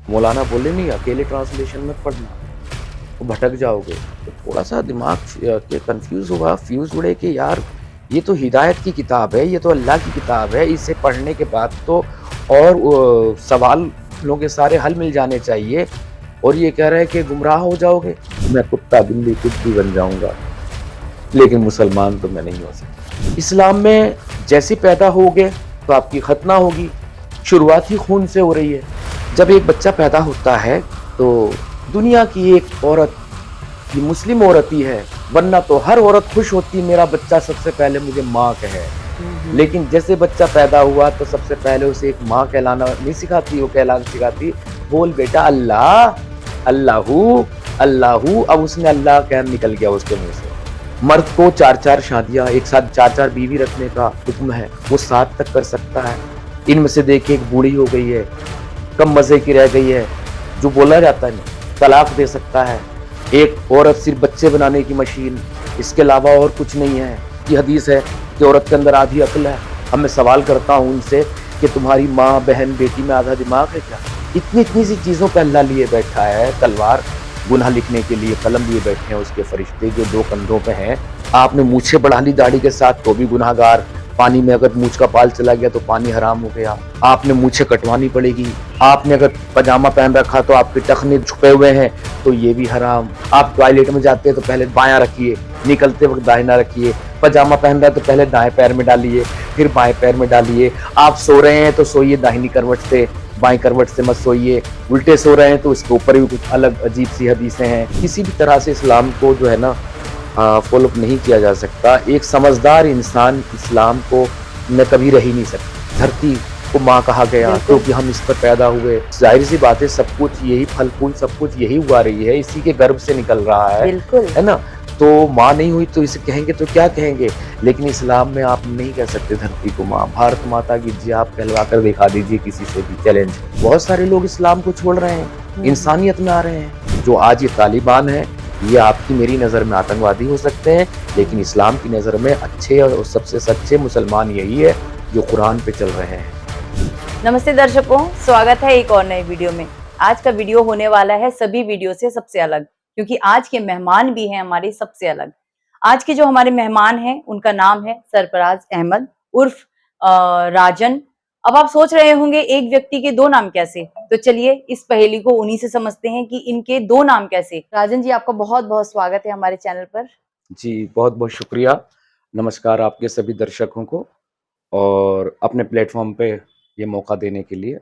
मौलाना बोले नहीं अकेले ट्रांसलेशन मत पढ़ना, तो भटक जाओगे। तो थोड़ा सा दिमाग के कंफ्यूज हुआ, फ्यूज उड़े कि यार ये तो हिदायत की किताब है, ये तो अल्लाह की किताब है, इसे पढ़ने के बाद तो और सवालों के सारे हल मिल जाने चाहिए, और ये कह रहा है कि गुमराह हो जाओगे। मैं कुत्ता बिल्ली कुछ भी बन जाऊंगा, लेकिन मुसलमान तो मैं नहीं हो सकता। इस्लाम में जैसे पैदा होगे तो आपकी खतना होगी, शुरुआत ही खून से हो रही है। जब एक बच्चा पैदा होता है तो दुनिया की एक औरत, ये मुस्लिम औरत ही है, वरना तो हर औरत खुश होती मेरा बच्चा सबसे पहले मुझे माँ कहे। लेकिन जैसे बच्चा पैदा हुआ तो सबसे पहले उसे एक माँ कहलाना नहीं सिखाती, वो कहलाना सिखाती बोल बेटा अल्लाह अल्लाहू अल्लाहू। अब उसने अल्लाह कह निकल गया उसके मुंह से। मर्द को 4-4 शादियां एक साथ 4-4 बीवी रखने का हुक्म है, वो 7 तक कर सकता है। इनमें से देखिए एक बूढ़ी हो गई है, कम मजे की रह गई है, जो बोला जाता है तलाक दे सकता है। एक औरत सिर्फ बच्चे बनाने की मशीन, इसके अलावा और कुछ नहीं है। ये हदीस है कि औरत के अंदर आधी अक्ल है। अब मैं सवाल करता हूँ उनसे कि तुम्हारी माँ बहन बेटी में आधा दिमाग है क्या? इतनी इतनी सी चीज़ों पर अल्लाह लिए बैठा है तलवार, गुनाह लिखने के लिए कलम लिए बैठे हैं उसके फरिश्ते जो 2 कंधों पे हैं। आपने मूछें बढ़ा ली दाढ़ी के साथ तो भी गुनाहगार, पानी में अगर मूछ का बाल चला गया तो पानी हराम हो गया। आपने मूछें कटवानी पड़ेगी। आपने अगर पजामा पहन रखा तो आपके टखने छुपे हुए हैं तो ये भी हराम। आप टॉयलेट में जाते हैं तो पहले बायां रखिए, निकलते वक्त दाहिना रखिए। पजामा पहन रहा है तो पहले दाएं पैर में डालिए, फिर बाएं पैर में डालिए। आप सो रहे हैं तो सोइए दाहिनी करवट से, बाएं करवट से मत सोइए। उल्टे सो रहे हैं तो उसके ऊपर भी कुछ अलग अजीब सी हदीसें हैं। किसी भी तरह से इस्लाम को जो है ना फॉलो नहीं किया जा सकता। एक समझदार इंसान इस्लाम को न कभी रह ही नहीं सकता। धरती को माँ कहा गया क्योंकि हम इस पर पैदा हुए। जाहिर सी बात है, सब कुछ यही फल फूल सब कुछ यही उगा रही है, इसी के गर्भ से निकल रहा है ना। तो माँ नहीं हुई तो इसे कहेंगे तो क्या कहेंगे, लेकिन इस्लाम में आप नहीं कह सकते धरती को माँ। भारत माता की जी आप कहलवा कर दिखा दीजिए किसी से भी, चैलेंज। बहुत सारे लोग इस्लाम को छोड़ रहे हैं, इंसानियत में आ रहे हैं। जो आज ये तालिबान है, ये आपकी मेरी नज़र में आतंकवादी हो सकते हैं, लेकिन इस्लाम की नज़र में अच्छे और सबसे सच्चे मुसलमान यही है जो कुरान पे चल रहे हैं। नमस्ते दर्शकों, स्वागत है एक और नए वीडियो में। आज का वीडियो होने वाला है सभी वीडियो से सबसे अलग, क्योंकि आज के मेहमान भी हैं हमारे सबसे अलग। आज के जो हमारे मेहमान हैं उनका नाम है सरफराज अहमद उर्फ राजन। अब आप सोच रहे होंगे एक व्यक्ति के 2 नाम कैसे, तो चलिए इस पहेली को उन्हीं से समझते हैं कि इनके 2 नाम कैसे। राजन जी, आपका बहुत बहुत स्वागत है हमारे चैनल पर। जी, बहुत बहुत शुक्रिया। नमस्कार आपके सभी दर्शकों को, और अपने प्लेटफॉर्म पे ये मौका देने के लिए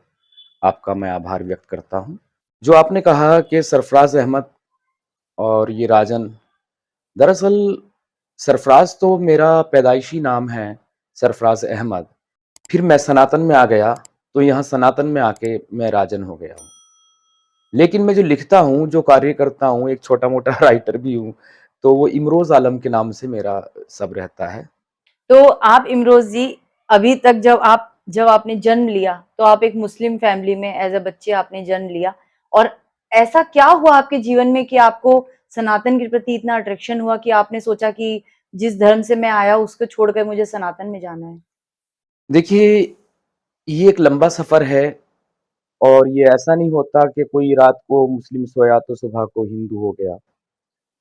आपका मैं आभार व्यक्त करता हूँ। जो आपने कहा कि सरफराज अहमद और ये राजन, दरअसल सरफराज तो मेरा पैदाइशी नाम है, सरफराज अहमद। फिर मैं सनातन में आ गया तो यहाँ सनातन में आके मैं राजन हो गया हूँ। लेकिन मैं जो लिखता हूँ, जो कार्य करता हूँ, एक छोटा-मोटा राइटर भी हूँ, तो वो इमरोज़ आलम के नाम से मेरा सब रहता है। तो आप इमरोज जी, अभी तक जब आपने जन्म लिया तो आप एक मुस्लिम फैमिली में एज अ बच्चे आपने जन्म लिया, और ऐसा क्या हुआ आपके जीवन में कि आपको सनातन के प्रति इतना अट्रैक्शन हुआ कि आपने सोचा कि जिस धर्म से मैं आया उसको छोड़कर मुझे सनातन में जाना है? देखिए, ये एक लंबा सफ़र है, और ये ऐसा नहीं होता कि कोई रात को मुस्लिम सोया तो सुबह को हिंदू हो गया।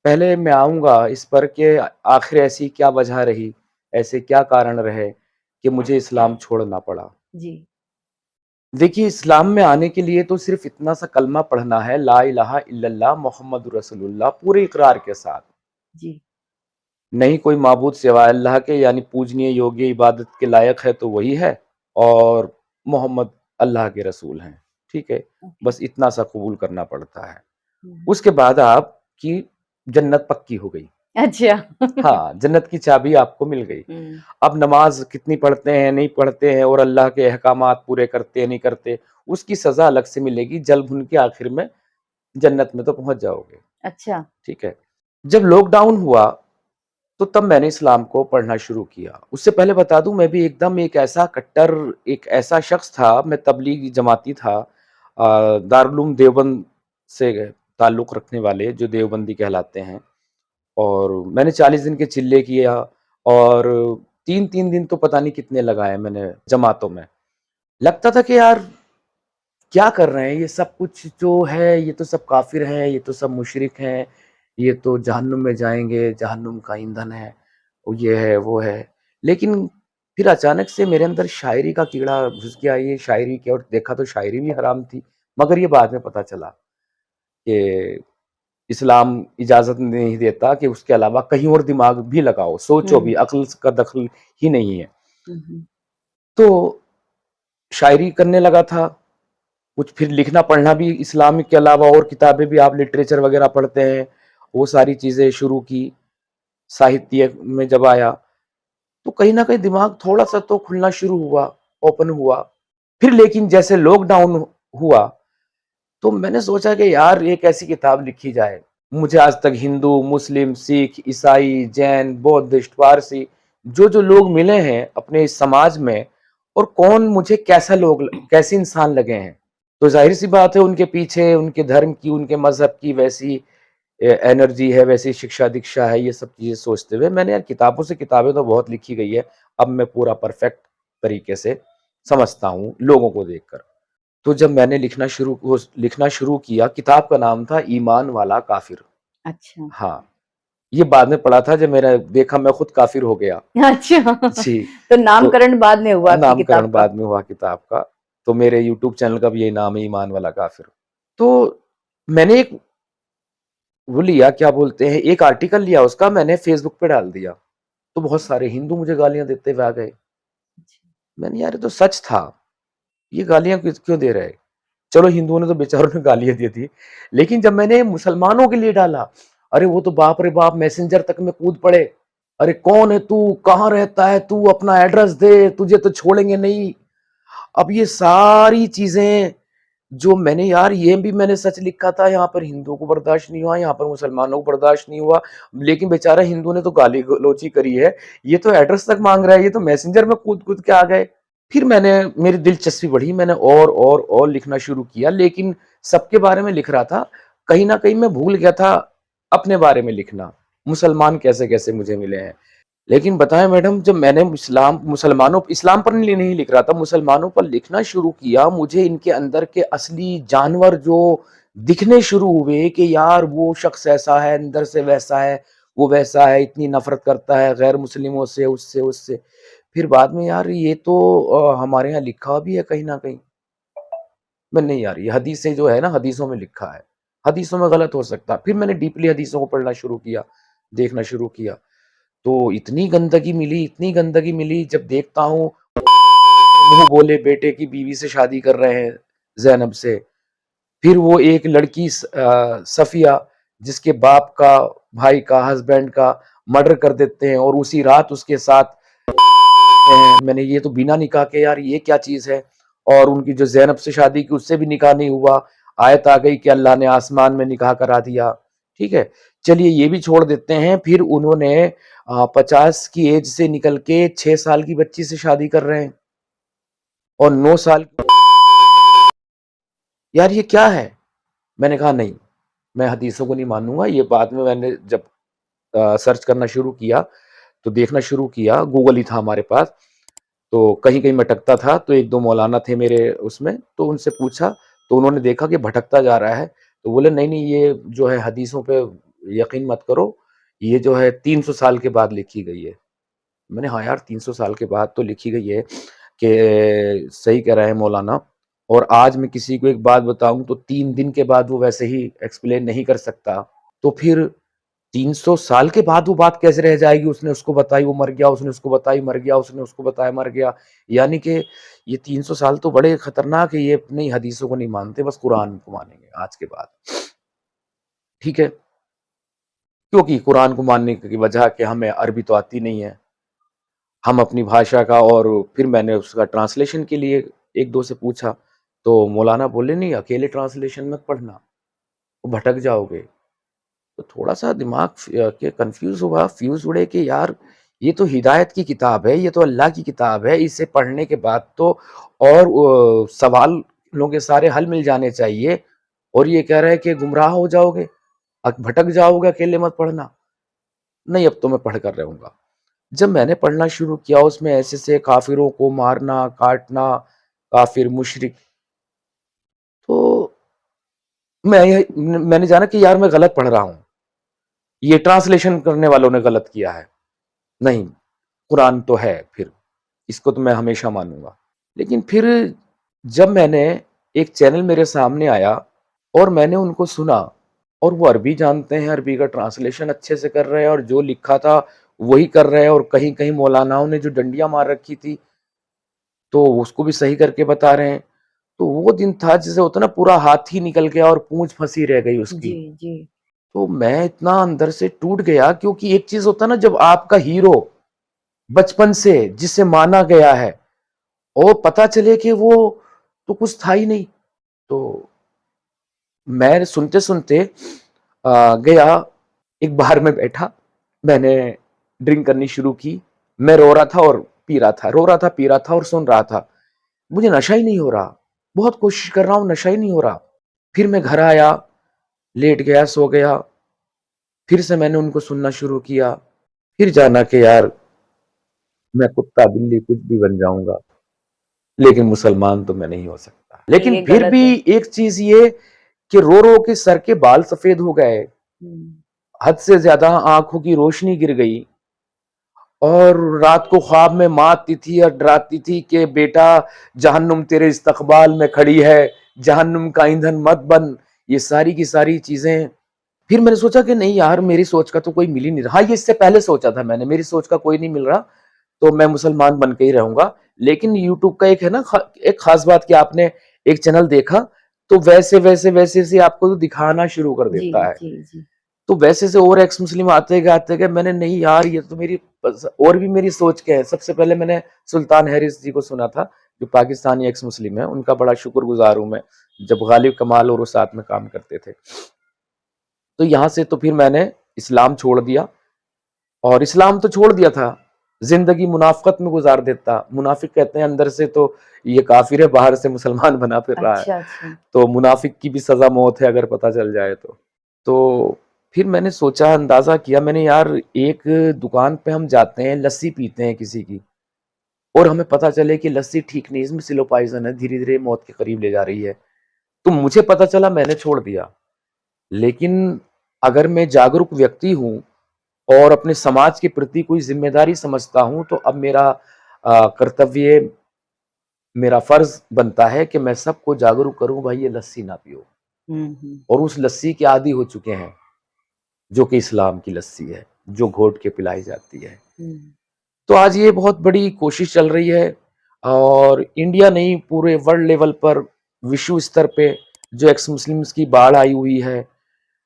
पहले मैं आऊँगा इस पर कि आखिर ऐसी क्या वजह रही, ऐसे क्या कारण रहे कि मुझे इस्लाम छोड़ना पड़ा। जी। देखिए, इस्लाम में आने के लिए तो सिर्फ़ इतना सा कलमा पढ़ना है, ला इलाहा इल्लल्लाह मुहम्मदुर रसूलुल्लाह, पूरे इकरार के साथ। जी। नहीं कोई माबूद सिवाय अल्लाह के, यानी पूजनीय, योग्य, इबादत के लायक है तो वही है, और मोहम्मद अल्लाह के रसूल हैं, ठीक है? ओके। बस इतना सा कबूल करना पड़ता है। हुँ। उसके बाद आपकी जन्नत पक्की हो गई। अच्छा। हाँ, जन्नत की चाबी आपको मिल गई। हुँ। अब नमाज़ कितनी पढ़ते हैं, नहीं पढ़ते हैं, और अल्लाह के अहकामात पूरे करते हैं, नहीं करते, उसकी सज़ा अलग से मिलेगी। जल-भुन के आखिर में जन्नत में तो पहुँच जाओगे, अच्छा। ठीक है? जब लॉकडाउन हुआ तो तब मैंने इस्लाम को पढ़ना शुरू किया। उससे पहले बता दूँ, मैं भी एकदम एक ऐसा कट्टर, एक ऐसा शख्स था, मैं तबलीगी जमाती था। दारुल उलूम देवबंद से ताल्लुक़ रखने वाले जो देवबंदी कहलाते हैं, और मैंने 40 दिन के चिल्ले किया, और 3-3 दिन तो पता नहीं कितने लगाए मैंने जमातों में। लगता था कि यार क्या कर रहे हैं ये सब कुछ जो है, ये तो सब काफिर हैं, ये तो सब मुशरिक हैं, ये तो जहन्नुम में जाएंगे, जहन्नुम का ईंधन है, और ये है वो है। लेकिन फिर अचानक से मेरे अंदर शायरी का कीड़ा घुस गया। ये शायरी की और देखा तो शायरी भी हराम थी, मगर ये बाद में पता चला कि इस्लाम इजाजत नहीं देता कि उसके अलावा कहीं और दिमाग भी लगाओ, सोचो भी, हम्म अक्ल का दखल ही नहीं है। हम्म तो शायरी करने लगा था कुछ, फिर लिखना पढ़ना भी, इस्लाम के अलावा और किताबें भी, आप लिटरेचर वगैरह पढ़ते हैं, वो सारी चीजें शुरू की। साहित्य में जब आया तो कहीं ना कहीं दिमाग थोड़ा सा तो खुलना शुरू हुआ, ओपन हुआ। फिर लेकिन जैसे लॉकडाउन हुआ तो मैंने सोचा कि यार एक ऐसी किताब लिखी जाए। मुझे आज तक हिंदू, मुस्लिम, सिख, ईसाई, जैन, बौद्धिस्ट, पारसी, जो जो लोग मिले हैं अपने इस समाज में, और कौन मुझे कैसा लोग, कैसे इंसान लगे हैं, तो जाहिर सी बात है उनके पीछे उनके धर्म की, उनके मजहब की वैसी एनर्जी है, वैसी शिक्षा दीक्षा है। ये सब चीजें सोचते हुए मैंने, यार किताबों से किताबें तो बहुत लिखी गई है, अब मैं पूरा परफेक्ट तरीके से समझता हूँ लोगों को देखकर। तो जब मैंने लिखना शुरू किया, किताब का नाम था ईमान वाला काफिर। अच्छा हाँ, ये बाद में पढ़ा था जब मैंने देखा मैं खुद काफिर हो गया। अच्छा जी। तो तो नामकरण बाद में हुआ आपकी किताब नामकरण का। बाद में हुआ किताब का। तो मेरे यूट्यूब चैनल का भी यही नाम है, ईमान वाला काफिर। तो मैंने एक वो लिया, क्या बोलते हैं, एक आर्टिकल लिया उसका, मैंने फेसबुक पे डाल दिया। तो बहुत सारे हिंदू मुझे गालियां देते हुए आ गए। मैंने, यार ये तो सच था, ये गालियां क्यों दे रहे हैं? चलो हिंदुओं ने तो बेचारों ने गालियां दी थी, लेकिन जब मैंने मुसलमानों के लिए डाला, अरे वो तो बाप रे बाप, मैसेंजर तक में कूद पड़े। अरे कौन है तू, कहाँ रहता है तू, अपना एड्रेस दे, तुझे तो छोड़ेंगे नहीं। अब ये सारी चीजें जो मैंने, यार ये भी मैंने सच लिखा था, यहाँ पर हिंदुओं को बर्दाश्त नहीं हुआ, यहाँ पर मुसलमानों को बर्दाश्त नहीं हुआ, लेकिन बेचारा हिंदू ने तो गाली गलौची करी है, ये तो एड्रेस तक मांग रहा है, ये तो मैसेंजर में कूद कूद के आ गए। फिर मैंने, मेरी दिलचस्पी बढ़ी, मैंने और लिखना शुरू किया, लेकिन सबके बारे में लिख रहा था, कहीं ना कहीं मैं भूल गया था अपने बारे में लिखना, मुसलमान कैसे कैसे मुझे मिले हैं। लेकिन बताएं मैडम, जब मैंने इस्लाम पर नहीं लिख रहा था, मुसलमानों पर लिखना शुरू किया, मुझे इनके अंदर के असली जानवर जो दिखने शुरू हुए कि यार वो शख्स ऐसा है, अंदर से वैसा है, वो वैसा है, इतनी नफरत करता है गैर मुस्लिमों से, उससे उससे। फिर बाद में, यार ये तो हमारे यहाँ लिखा भी है कहीं ना कहीं। मैं, नहीं यार, ये हदीसें जो है ना, हदीसों में लिखा है, हदीसों में गलत हो सकता। फिर मैंने डीपली हदीसों को पढ़ना शुरू किया, देखना शुरू किया। तो इतनी गंदगी मिली, इतनी गंदगी मिली, जब देखता हूँ मुंह बोले बेटे की बीवी से शादी कर रहे हैं, जैनब से। फिर वो एक लड़की सफिया, जिसके बाप का, भाई का, हस्बैंड का मर्डर कर देते हैं और उसी रात उसके साथ मैंने, ये तो बिना निकाह के, यार ये क्या चीज है। और उनकी जो जैनब से शादी की, उससे भी निकाह नहीं हुआ। आयत आ गई कि अल्लाह ने आसमान में निकाह करा दिया। ठीक है, चलिए ये भी छोड़ देते हैं। फिर उन्होंने 50 की एज से निकल के 6 साल की बच्ची से शादी कर रहे हैं, और 9 साल। यार ये क्या है? मैंने कहा नहीं, मैं हदीसों को नहीं मानूंगा। ये बाद में मैंने जब सर्च करना शुरू किया, तो देखना शुरू किया, गूगल ही था हमारे पास, तो कहीं कहीं भटकता था, तो एक दो मौलाना थे मेरे उसमें, तो उनसे पूछा, तो उन्होंने देखा कि भटकता जा रहा है, तो बोले नहीं नहीं, ये जो है हदीसों पे यकीन मत करो, ये जो है 300 साल के बाद लिखी गई है। मैंने, हाँ यार 300 साल के बाद तो लिखी गई है, कि सही कह रहे हैं मौलाना। और आज मैं किसी को एक बात बताऊं तो 3 दिन के बाद वो वैसे ही एक्सप्लेन नहीं कर सकता। तो फिर 300 साल के बाद वो बात कैसे रह जाएगी? उसने उसको बताई, वो मर गया, उसने उसको बताई, मर गया, उसने उसको बताया, मर गया। यानी कि ये 300 साल तो बड़े खतरनाक है। ये अपनी हदीसों को नहीं मानते, बस कुरान को मानेंगे आज के बाद। ठीक है, क्योंकि कुरान को मानने की वजह कि हमें अरबी तो आती नहीं है, हम अपनी भाषा का। और फिर मैंने उसका ट्रांसलेशन के लिए एक दो से पूछा, तो मौलाना बोले नहीं, अकेले ट्रांसलेशन मत पढ़ना, वो भटक जाओगे। तो थोड़ा सा दिमाग के कंफ्यूज हुआ, फ्यूज उड़े कि यार ये तो हिदायत की किताब है, ये तो अल्लाह की किताब है, इसे पढ़ने के बाद तो और सवालों के सारे हल मिल जाने चाहिए। और ये कह रहा है कि गुमराह हो जाओगे, भटक जाओगे, अकेले मत पढ़ना। नहीं, अब तो मैं पढ़ कर रहूंगा। जब मैंने पढ़ना शुरू किया, उसमें ऐसे से काफिरों को मारना, काटना, काफिर, मुशरिक, तो मैंने जाना कि यार मैं गलत पढ़ रहा हूं, ये ट्रांसलेशन करने वालों ने गलत किया है। नहीं, कुरान तो है, फिर इसको तो मैं हमेशा मानूंगा। लेकिन फिर जब मैंने एक चैनल मेरे सामने आया और मैंने उनको सुना, और वो अरबी जानते हैं, अरबी का ट्रांसलेशन अच्छे से कर रहे हैं, और जो लिखा था वही कर रहे हैं, और कहीं कहीं मौलानाओं ने जो डंडियां मार रखी थी तो उसको भी सही करके बता रहे हैं। तो वो दिन था जैसे होता ना, पूरा हाथ ही निकल गया और पूंछ फंसी रह गई उसकी। जी, जी। तो मैं इतना अंदर से टूट गया, क्योंकि एक चीज होता ना, जब आपका हीरो बचपन से जिसे माना गया है और पता चले कि वो तो कुछ था ही नहीं, तो मैं सुनते सुनते गया, एक बार में बैठा, मैंने ड्रिंक करनी शुरू की। मैं रो रहा था और पी रहा था, रो रहा था, पी रहा था और सुन रहा था। मुझे नशा ही नहीं हो रहा, बहुत कोशिश कर रहा हूं, नशा ही नहीं हो रहा। फिर मैं घर आया, लेट गया, सो गया। फिर से मैंने उनको सुनना शुरू किया। फिर जाना कि यार मैं कुत्ता बिल्ली कुछ भी बन जाऊंगा, लेकिन मुसलमान तो मैं नहीं हो सकता। लेकिन ये फिर गलत भी है। एक चीज ये कि रो रो के सर के बाल सफेद हो गए, हुँ, हद से ज्यादा आंखों की रोशनी गिर गई, और रात को ख्वाब में माँ आती थी और डराती थी कि बेटा जहन्नुम तेरे इस्तकबाल में खड़ी है, जहन्नुम का ईंधन मत बन। ये सारी की सारी चीजें। फिर मैंने सोचा कि नहीं यार, मेरी सोच का तो कोई मिल ही नहीं रहा। हाँ, ये इससे पहले सोचा था मैंने, मेरी सोच का कोई नहीं मिल रहा, तो मैं मुसलमान बन के ही रहूंगा। लेकिन यूट्यूब का एक है ना, एक खास बात कि आपने एक चैनल देखा तो वैसे वैसे वैसे से आपको तो दिखाना शुरू कर जी, देता है। जी, जी। तो वैसे से और एक्स मुस्लिम आते गए, मैंने नहीं यार, ये तो मेरी और भी मेरी सोच के है। सबसे पहले मैंने सुल्तान हैरिस जी को सुना था, जो पाकिस्तानी एक्स मुस्लिम है, उनका बड़ा शुक्रगुजार हूं मैं, जब गालिब कमाल और वो साथ में काम करते थे। तो यहाँ से तो फिर मैंने इस्लाम छोड़ दिया, और इस्लाम तो छोड़ दिया था, जिंदगी मुनाफिकत में गुजार देता। मुनाफिक कहते हैं अंदर से तो ये काफिर है, बाहर से मुसलमान बना फिर रहा है। अच्छा, अच्छा। तो मुनाफिक की भी सजा मौत है अगर पता चल जाए तो फिर मैंने सोचा, अंदाजा किया मैंने, यार एक दुकान पे हम जाते हैं, लस्सी पीते हैं किसी की, और हमें पता चले कि लस्सी ठीक नहीं, इसमें सिलो पॉइजन है, धीरे धीरे मौत के करीब ले जा रही है। तो मुझे पता चला, मैंने छोड़ दिया। लेकिन अगर मैं जागरूक व्यक्ति हूं और अपने समाज के प्रति कोई जिम्मेदारी समझता हूं, तो अब मेरा कर्तव्य, मेरा फर्ज बनता है कि मैं सबको जागरूक करूं, भाई ये लस्सी ना पियो। हुँ, हुँ, और उस लस्सी के आदी हो चुके हैं, जो कि इस्लाम की लस्सी है, जो घोट के पिलाई जाती है। हुँ। तो आज ये बहुत बड़ी कोशिश चल रही है, और इंडिया नहीं, पूरे वर्ल्ड लेवल पर, विश्व स्तर पे जो एक्स मुस्लिम्स की बाढ़ आई हुई है,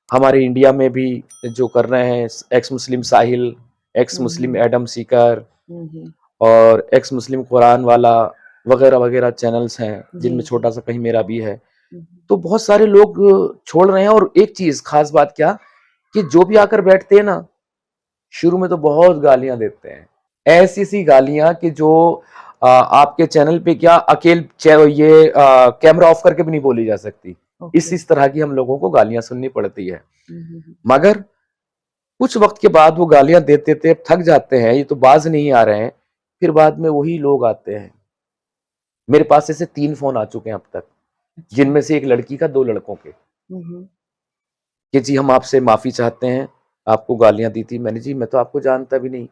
हमारे इंडिया में भी जो कर रहे हैं, एक्स मुस्लिम साहिल, एक्स हुँ, मुस्लिम हुँ। एडम सीकर, हुँ, हुँ। और एक्स मुस्लिम कुरान वाला, वगैरह वगैरह चैनल्स हैं, जी, जिनमें जी। छोटा सा कहीं मेरा भी है। हुँ, हुँ। तो बहुत सारे लोग छोड़ रहे हैं। और एक चीज खास बात क्या, कि जो भी आकर बैठते हैं ना, शुरू में तो बहुत गालियां देते हैं, ऐसी सी गालियां कि जो आपके चैनल पे क्या ये कैमरा ऑफ करके भी नहीं बोली जा सकती। ओके। इस तरह की हम लोगों को गालियां सुननी पड़ती है। हुँ, हुँ, हुँ। मगर कुछ वक्त के बाद वो गालियां देते देते थक जाते हैं, ये तो बाज नहीं आ रहे हैं, फिर बाद में वही लोग आते हैं। मेरे पास ऐसे 3 फोन आ चुके हैं अब तक, अच्छा। जिनमें से एक लड़की का, 2 लड़कों के, हुँ, हुँ। कि जी हम आपसे माफी चाहते हैं, आपको गालियां दी थी। मैंने, जी मैं तो आपको जानता भी नहीं।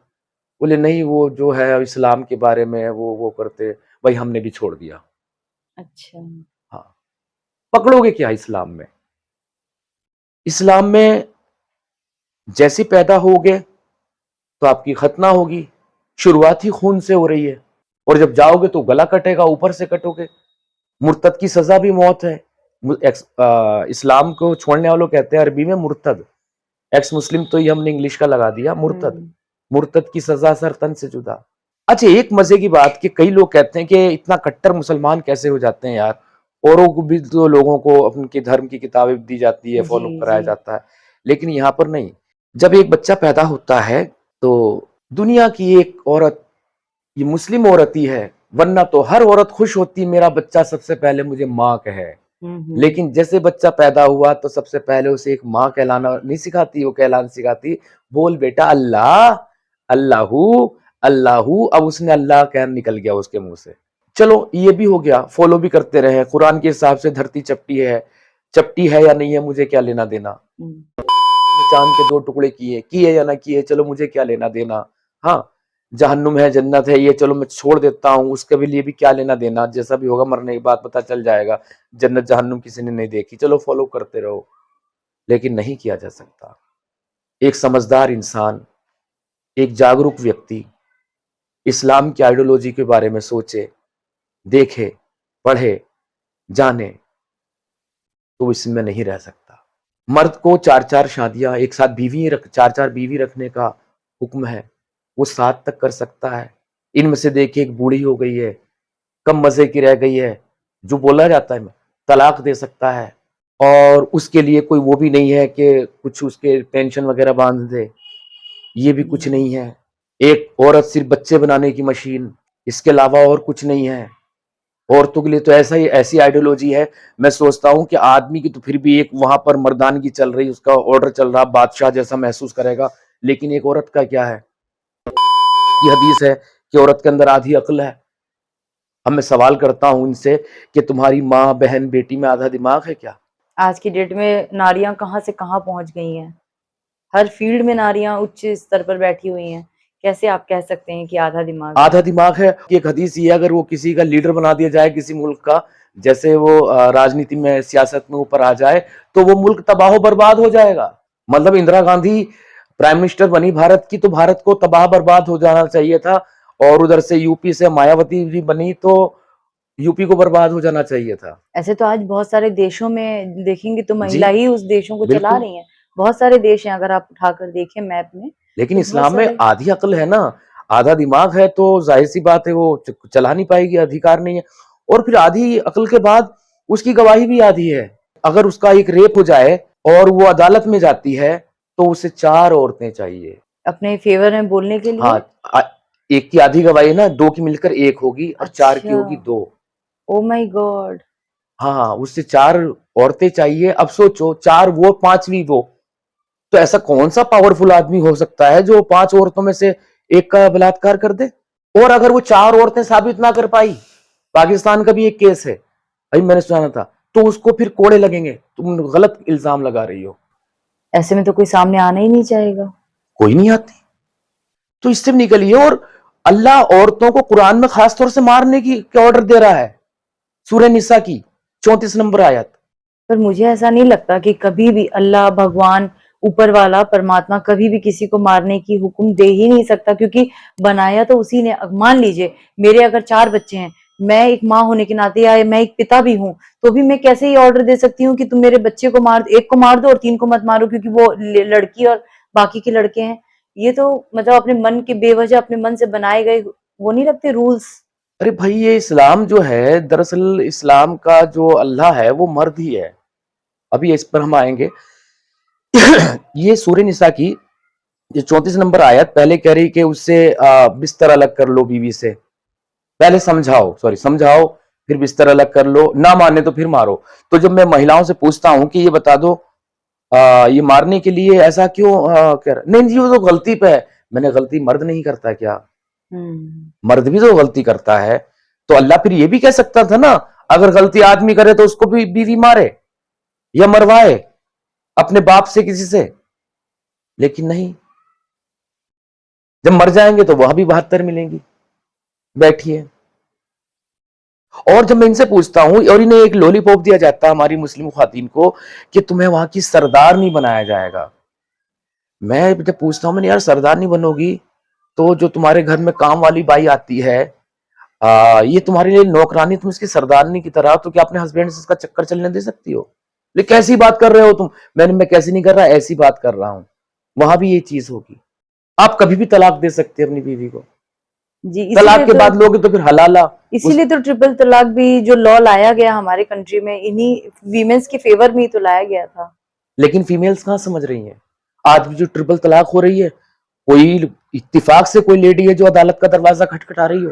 बोले नहीं, वो जो है इस्लाम के बारे में वो करते, भाई हमने भी छोड़ दिया। अच्छा। हाँ, पकड़ोगे क्या इस्लाम में? इस्लाम में जैसे पैदा होगे तो आपकी खतना होगी, शुरुआत ही खून से हो रही है, और जब जाओगे तो गला कटेगा, ऊपर से कटोगे। मुर्तद की सजा भी मौत है। इस्लाम को छोड़ने वालों कहते हैं अरबी में मुर्तद, एक्स मुस्लिम तो ये हमने इंग्लिश का लगा दिया, मुर्तद। हुँ। मुर्तद की सजा सर तन से जुदा। अच्छा, एक मजे की बात कि कई लोग कहते हैं कि इतना कट्टर मुसलमान कैसे हो जाते हैं यार, औरों को भी तो, लोगों को उनके धर्म की किताबें दी जाती है, जी, फॉलो कराया जी। जाता है, लेकिन यहाँ पर नहीं। जब एक बच्चा पैदा होता है तो दुनिया की एक औरत, ये मुस्लिम औरत ही है, वरना तो हर औरत खुश होती मेरा बच्चा सबसे पहले मुझे माँ कहे। हुँ, हुँ। लेकिन जैसे बच्चा पैदा हुआ तो सबसे पहले उसे एक माँ कहलाना नहीं सिखाती, वो कहलाना सिखाती, बोल बेटा अल्लाह, अल्लाहू, अल्लाहू। अब उसने अल्लाह कह निकल गया उसके मुंह से। चलो ये भी हो गया, फॉलो भी करते रहे, कुरान के हिसाब से धरती चपटी है या नहीं है मुझे क्या लेना देना, चांद के 2 टुकड़े किए या ना किए, चलो मुझे क्या लेना देना। हाँ, जहन्नुम है जन्नत है ये चलो मैं छोड़ देता हूँ, उसके भी लिए भी क्या लेना देना, जैसा भी होगा मरने के बाद पता चल जाएगा, जन्नत जहन्नुम किसी ने नहीं देखी, चलो फॉलो करते रहो। लेकिन नहीं किया जा सकता। एक समझदार इंसान, एक जागरूक व्यक्ति इस्लाम की आइडियोलॉजी के बारे में सोचे, देखे, पढ़े, जाने, तो इसमें नहीं रह सकता। मर्द को 4-4 शादियां एक साथ 4-4 बीवी रखने का हुक्म है, वो 7 तक कर सकता है। इनमें से देखिए एक बूढ़ी हो गई है, कम मजे की रह गई है, जो बोला जाता है तलाक दे सकता है, और उसके लिए कोई वो भी नहीं है कि कुछ उसके टेंशन वगैरह बांध दे, ये भी कुछ नहीं है। एक औरत सिर्फ बच्चे बनाने की मशीन, इसके अलावा और कुछ नहीं है। औरतों के लिए तो ऐसी आइडियोलॉजी है, मैं सोचता हूँ कि आदमी की तो फिर भी एक वहां पर मर्दानगी चल रही, उसका ऑर्डर चल रहा, बादशाह जैसा महसूस करेगा, लेकिन एक औरत का क्या है? ये हदीस है कि औरत के अंदर आधी अक्ल है। अब मैं सवाल करता हूँ इनसे कि तुम्हारी माँ, बहन, बेटी में आधा दिमाग है क्या? आज की डेट में नारियां कहाँ से कहाँ पहुंच गई हैं। हर फील्ड में नारियां उच्च स्तर पर बैठी हुई हैं। कैसे आप कह सकते हैं कि आधा दिमाग है? आधा दिमाग है। एक हदीस ये, अगर वो किसी का लीडर बना दिया जाए किसी मुल्क का, जैसे वो राजनीति में, सियासत में ऊपर आ जाए, तो वो मुल्क तबाह बर्बाद हो जाएगा। मतलब इंदिरा गांधी प्राइम मिनिस्टर बनी भारत की, तो भारत को तबाह बर्बाद हो जाना चाहिए था, और उधर से यूपी से मायावती जी बनी तो यूपी को बर्बाद हो जाना चाहिए था। ऐसे तो आज बहुत सारे देशों में देखेंगे तो जी, महिला ही उस देशों को चला बिल्कुल। रही हैं। बहुत सारे देश हैं, अगर आप उठाकर देखें मैप में, लेकिन तो बहुत इस्लाम में सारे। आधी अक्ल है ना, आधा दिमाग है, तो जाहिर सी बात है वो चला नहीं पाएगी, अधिकार नहीं है। और फिर आधी अक्ल के बाद उसकी गवाही भी आधी है। अगर उसका एक रेप हो जाए और वो अदालत में जाती है, तो उसे 4 औरतें चाहिए। अपने फेवर में बोलने के लिए। हाँ, एक की आधी गवाही है ना, 2 की मिलकर 1 होगी, और 4 की अच्छा। होगी 2। Oh my God. हाँ, उससे 4 औरतें चाहिए। अब सोचो, 4 वो, 5वीं वो, तो ऐसा कौन सा पावरफुल आदमी हो सकता है जो 5 औरतों में से एक का बलात्कार कर दे? और अगर वो 4 औरतें साबित ना कर पाई, पाकिस्तान का भी एक केस है, अभी मैंने सुना था, तो उसको फिर कोड़े लगेंगे, तुम गलत इल्जाम लगा रही हो। ऐसे में तो कोई सामने आना ही नहीं चाहेगा। कोई नहीं आती, तो इससे निकलिए। और अल्लाह औरतों को कुरान में खास तौर से मारने की ऑर्डर दे रहा है, सूरह निसा की 34 नंबर आयत। पर मुझे ऐसा नहीं लगता कि कभी भी अल्लाह, भगवान, ऊपर वाला परमात्मा कभी भी किसी को मारने की हुक्म दे ही नहीं सकता, क्योंकि बनाया तो उसी ने। मान लीजिए मेरे अगर 4 बच्चे हैं, मैं एक माँ होने के नाते, या मैं एक पिता भी हूँ, तो भी मैं कैसे ये ऑर्डर दे सकती हूँ कि तुम मेरे बच्चे को एक को मार दो और 3 को मत मारो क्योंकि वो लड़की और बाकी के लड़के हैं। ये तो मतलब अपने मन के, बेवजह अपने मन से बनाए गए वो नहीं लगते रूल्स। अरे भाई, ये इस्लाम जो है, दरअसल इस्लाम का जो अल्लाह है वो मर्द ही है। अभी इस पर हम आएंगे। ये सूरह निसा की ये 34 नंबर आयत पहले कह रही कि उससे बिस्तर अलग कर लो बीवी से, पहले समझाओ, फिर बिस्तर अलग कर लो, ना माने तो फिर मारो। तो जब मैं महिलाओं से पूछता हूं कि ये बता दो, ये मारने के लिए ऐसा क्यों कह रहा, नहीं जी वो तो गलती पे है। मैंने, गलती मर्द नहीं करता क्या? मर्द भी तो गलती करता है। तो अल्लाह फिर ये भी कह सकता था ना, अगर गलती आदमी करे तो उसको भी बीवी मारे या मरवाए अपने बाप से, किसी से। लेकिन नहीं, जब मर जाएंगे तो वह भी 72 मिलेंगी। बैठिए। और जब मैं इनसे पूछता हूं, और इन्हें एक लॉलीपॉप दिया जाता है हमारी मुस्लिम खातून को कि तुम्हें वहां की सरदार नहीं बनाया जाएगा। मैं जब पूछता हूं, मैंने, यार सरदार नहीं बनोगी तो जो तुम्हारे घर में काम वाली बाई आती है, ये तुम्हारे लिए नौकरानी, तुम इसकी सरदारनी की तरह, तो क्या अपने हस्बैंड से इसका चक्कर चलने दे सकती हो? लेकिन कैसी बात कर रहे हो तुम? मैं कैसी नहीं कर रहा, ऐसी बात कर रहा हूं। वहां भी ये चीज होगी। आप कभी भी तलाक दे सकते हैं अपनी बीवी को। जी, तलाक के तो बाद लोगे तो फिर हलाला। इसीलिए तो ट्रिपल तलाक भी जो लॉ लाया गया हमारे कंट्री में, इन्हीं वीमेंस के फेवर में ही तो लाया गया था। लेकिन फीमेल्स कहां समझ रही हैं? आज भी जो ट्रिपल तलाक हो रही है, कोई इत्तेफाक से कोई लेडी है जो अदालत का दरवाजा खटखटा रही हो,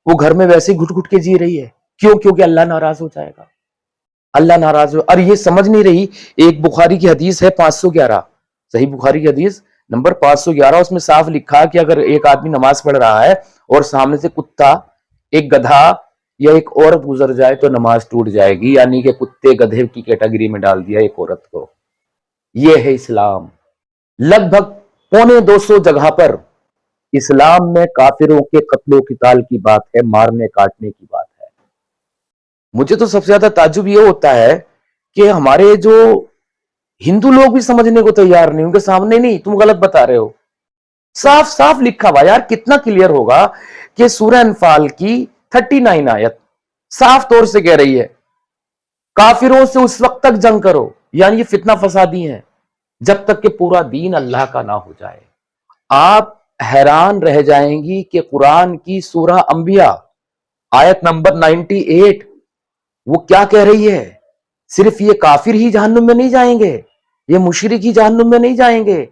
वो घर में वैसे ही घुट घुट के जी रही है। क्यों? क्योंकि अल्लाह नाराज हो जाएगा। अल्लाह नाराज हो, और ये समझ नहीं रही। एक बुखारी की हदीस है 511, सही बुखारी की हदीस नंबर 511, उसमें साफ लिखा कि अगर एक आदमी नमाज पढ़ रहा है और सामने से कुत्ता, एक गधा या एक औरत गुजर जाए तो नमाज टूट जाएगी, यानी कि कुत्ते गधे की कैटेगरी में डाल दिया एक औरत को। ये है इस्लाम। लगभग 250 जगह पर इस्लाम में काफिरों के कत्लो क़िताल की बात है, मारने काटने की बात है। मुझे तो सबसे ज्यादा ताज्जुब ये होता है कि हमारे जो हिंदू लोग भी समझने को तैयार नहीं, उनके सामने नहीं, तुम गलत बता रहे हो, साफ साफ लिखा हुआ। यार कितना क्लियर होगा कि सूरह अनफाल की 39 आयत साफ तौर से कह रही है काफिरों से उस वक्त तक जंग करो, यानी ये फितना फसादी है, जब तक कि पूरा दीन अल्लाह का ना हो जाए। आप हैरान रह जाएंगी कि कुरान की सूरह अंबिया आयत नंबर 98 वो क्या कह रही है। सिर्फ ये काफिर ही जहन्नुम में नहीं जाएंगे, ये मुशरिक ही जहन्नुम में नहीं जाएंगे,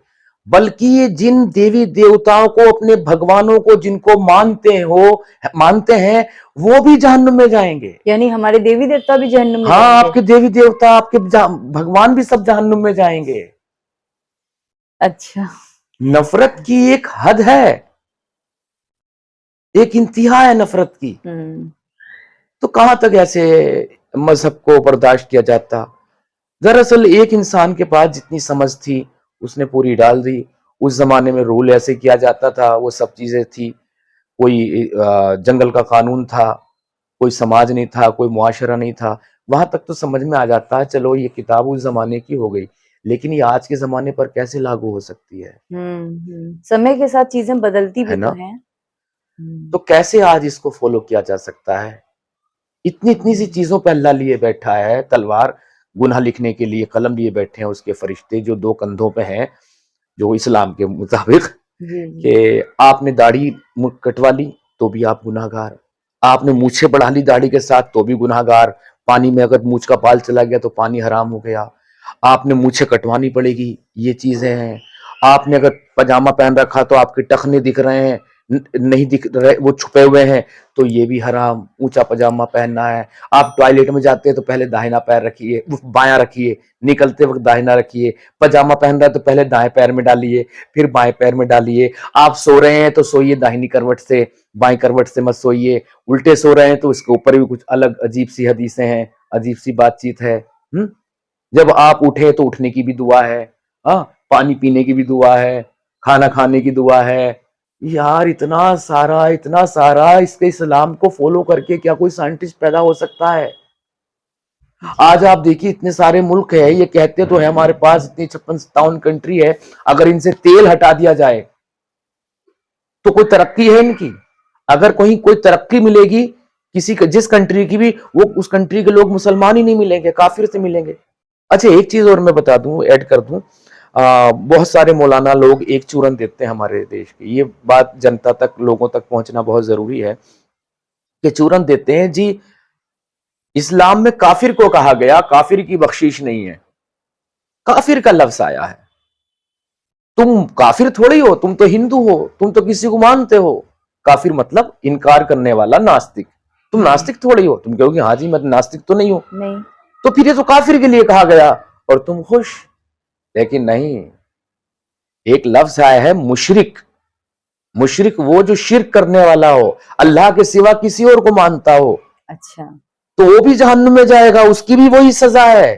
बल्कि ये जिन देवी देवताओं को, अपने भगवानों को जिनको मानते हैं, वो भी जहन्नुम में जाएंगे। यानी हमारे देवी देवता भी जहन्नुम में हाँ, जाएंगे? आपके देवी देवता, आपके भगवान भी सब जहन्नुम में जाएंगे। अच्छा। नफरत की एक हद है, एक इंतहा है नफरत की। तो कहां तक ऐसे मजहब को बर्दाश्त किया जाता। दरअसल एक इंसान के पास जितनी समझ थी उसने पूरी डाल दी। उस जमाने में रूल ऐसे किया जाता था, वो सब चीजें थी। कोई जंगल का कानून था, कोई समाज नहीं था, कोई मुआशरा नहीं था। वहां तक तो समझ में आ जाता है, चलो ये किताब उस जमाने की हो गई, लेकिन ये आज के जमाने पर कैसे लागू हो सकती है? समय के साथ चीजें बदलती भी है ना? तो हैं। तो कैसे आज इसको फॉलो किया जा सकता है? इतनी इतनी सी चीजों पे अल्लाह लिए बैठा है, तलवार गुनाह लिखने के लिए कलम लिए बैठे हैं उसके फरिश्ते, जो 2 कंधों पे हैं, जो इस्लाम के मुताबिक कि आपने दाढ़ी कटवा ली तो भी आप गुनाहगार, आपने मूछें बढ़ा ली दाढ़ी के साथ तो भी गुनाहगार, पानी में अगर मूछ का बाल चला गया तो पानी हराम हो गया, आपने मूछें कटवानी पड़ेगी, ये चीजें हैं। आपने अगर पजामा पहन रखा तो आपके टखने दिख रहे हैं, नहीं दिख रहे, वो छुपे हुए हैं, तो ये भी हराम, ऊंचा पजामा पहनना है। आप टॉयलेट में जाते हैं तो पहले दाहिना पैर रखिए, बायां रखिए, निकलते वक्त दाहिना रखिए, पजामा पहन रहा है तो पहले दाएं पैर में डालिए, फिर बाएं पैर में डालिए। आप सो रहे हैं तो सोइए दाहिनी करवट से, बाएं करवट से मत सोइए। उल्टे सो रहे हैं तो उसके ऊपर भी कुछ अलग अजीब सी हदीसें हैं, अजीब सी बातचीत है। जब आप उठे तो उठने की भी दुआ है, हाँ, पानी पीने की भी दुआ है, खाना खाने की दुआ है। यार इतना सारा इसके इस्लाम को फॉलो करके क्या कोई साइंटिस्ट पैदा हो सकता है? आज आप देखिए इतने सारे मुल्क है, ये कहते तो है हमारे पास इतनी 56-57 कंट्री है, अगर इनसे तेल हटा दिया जाए तो कोई तरक्की है इनकी? अगर कोई तरक्की मिलेगी किसी जिस कंट्री की भी, वो उस कंट्री के लोग मुसलमान ही नहीं मिलेंगे, काफिर से मिलेंगे। अच्छा एक चीज और मैं बता दूं, ऐड कर दूं, बहुत सारे मौलाना लोग एक चूरन देते हैं हमारे देश की, ये बात जनता तक, लोगों तक पहुंचना बहुत जरूरी है कि चूरन देते हैं जी इस्लाम में काफिर को कहा गया, काफिर की बख्शीश नहीं है, काफिर का लफ्ज आया है। तुम काफिर थोड़ी हो, तुम तो हिंदू हो, तुम तो किसी को मानते हो। काफिर मतलब इनकार करने वाला, नास्तिक। तुम नास्तिक थोड़ी हो, तुम कहोगे हाँ जी मैं नास्तिक तो नहीं हूं, नहीं, तो फिर ये तो काफिर के लिए कहा गया और तुम खुश। लेकिन नहीं, एक लफ्ज आया है मुशरिक। मुशरिक वो जो शिर्क करने वाला हो, अल्लाह के सिवा किसी और को मानता हो। अच्छा, तो वो भी जहन्नुम में जाएगा, उसकी भी वही सजा है,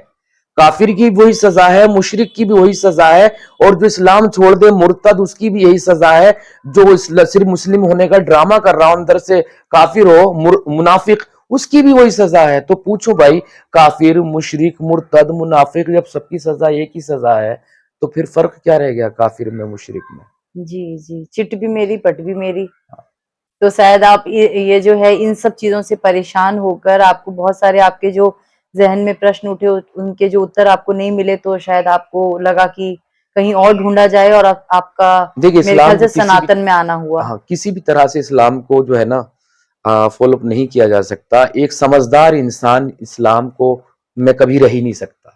काफिर की वही सजा है, मुशरिक की भी वही सजा है, और जो इस्लाम छोड़ दे मुर्तद, उसकी भी यही सजा है। जो सिर्फ मुस्लिम होने का ड्रामा कर रहा हो, अंदर से काफिर हो, मुनाफिक, उसकी भी वही सजा है। तो पूछो भाई, काफिर, मुशरिक, मुर्तद, मुनाफिक, जब सबकी सजा एक ही सजा है तो फिर फर्क क्या रह गया काफिर में, मुशरिक में? जी जी, चिट भी मेरी पट भी मेरी। तो शायद आप ये जो है इन सब चीजों से परेशान होकर, आपको बहुत सारे आपके जो जहन में प्रश्न उठे, उनके जो उत्तर आपको नहीं मिले, तो शायद आपको लगा कि कहीं और ढूंढा जाए, और आपका मेरे ख्याल से सनातन में आना हुआ। हाँ, किसी भी तरह से इस्लाम को जो है ना फॉलो नहीं किया जा सकता। एक समझदार इंसान इस्लाम को में कभी रह ही नहीं सकता,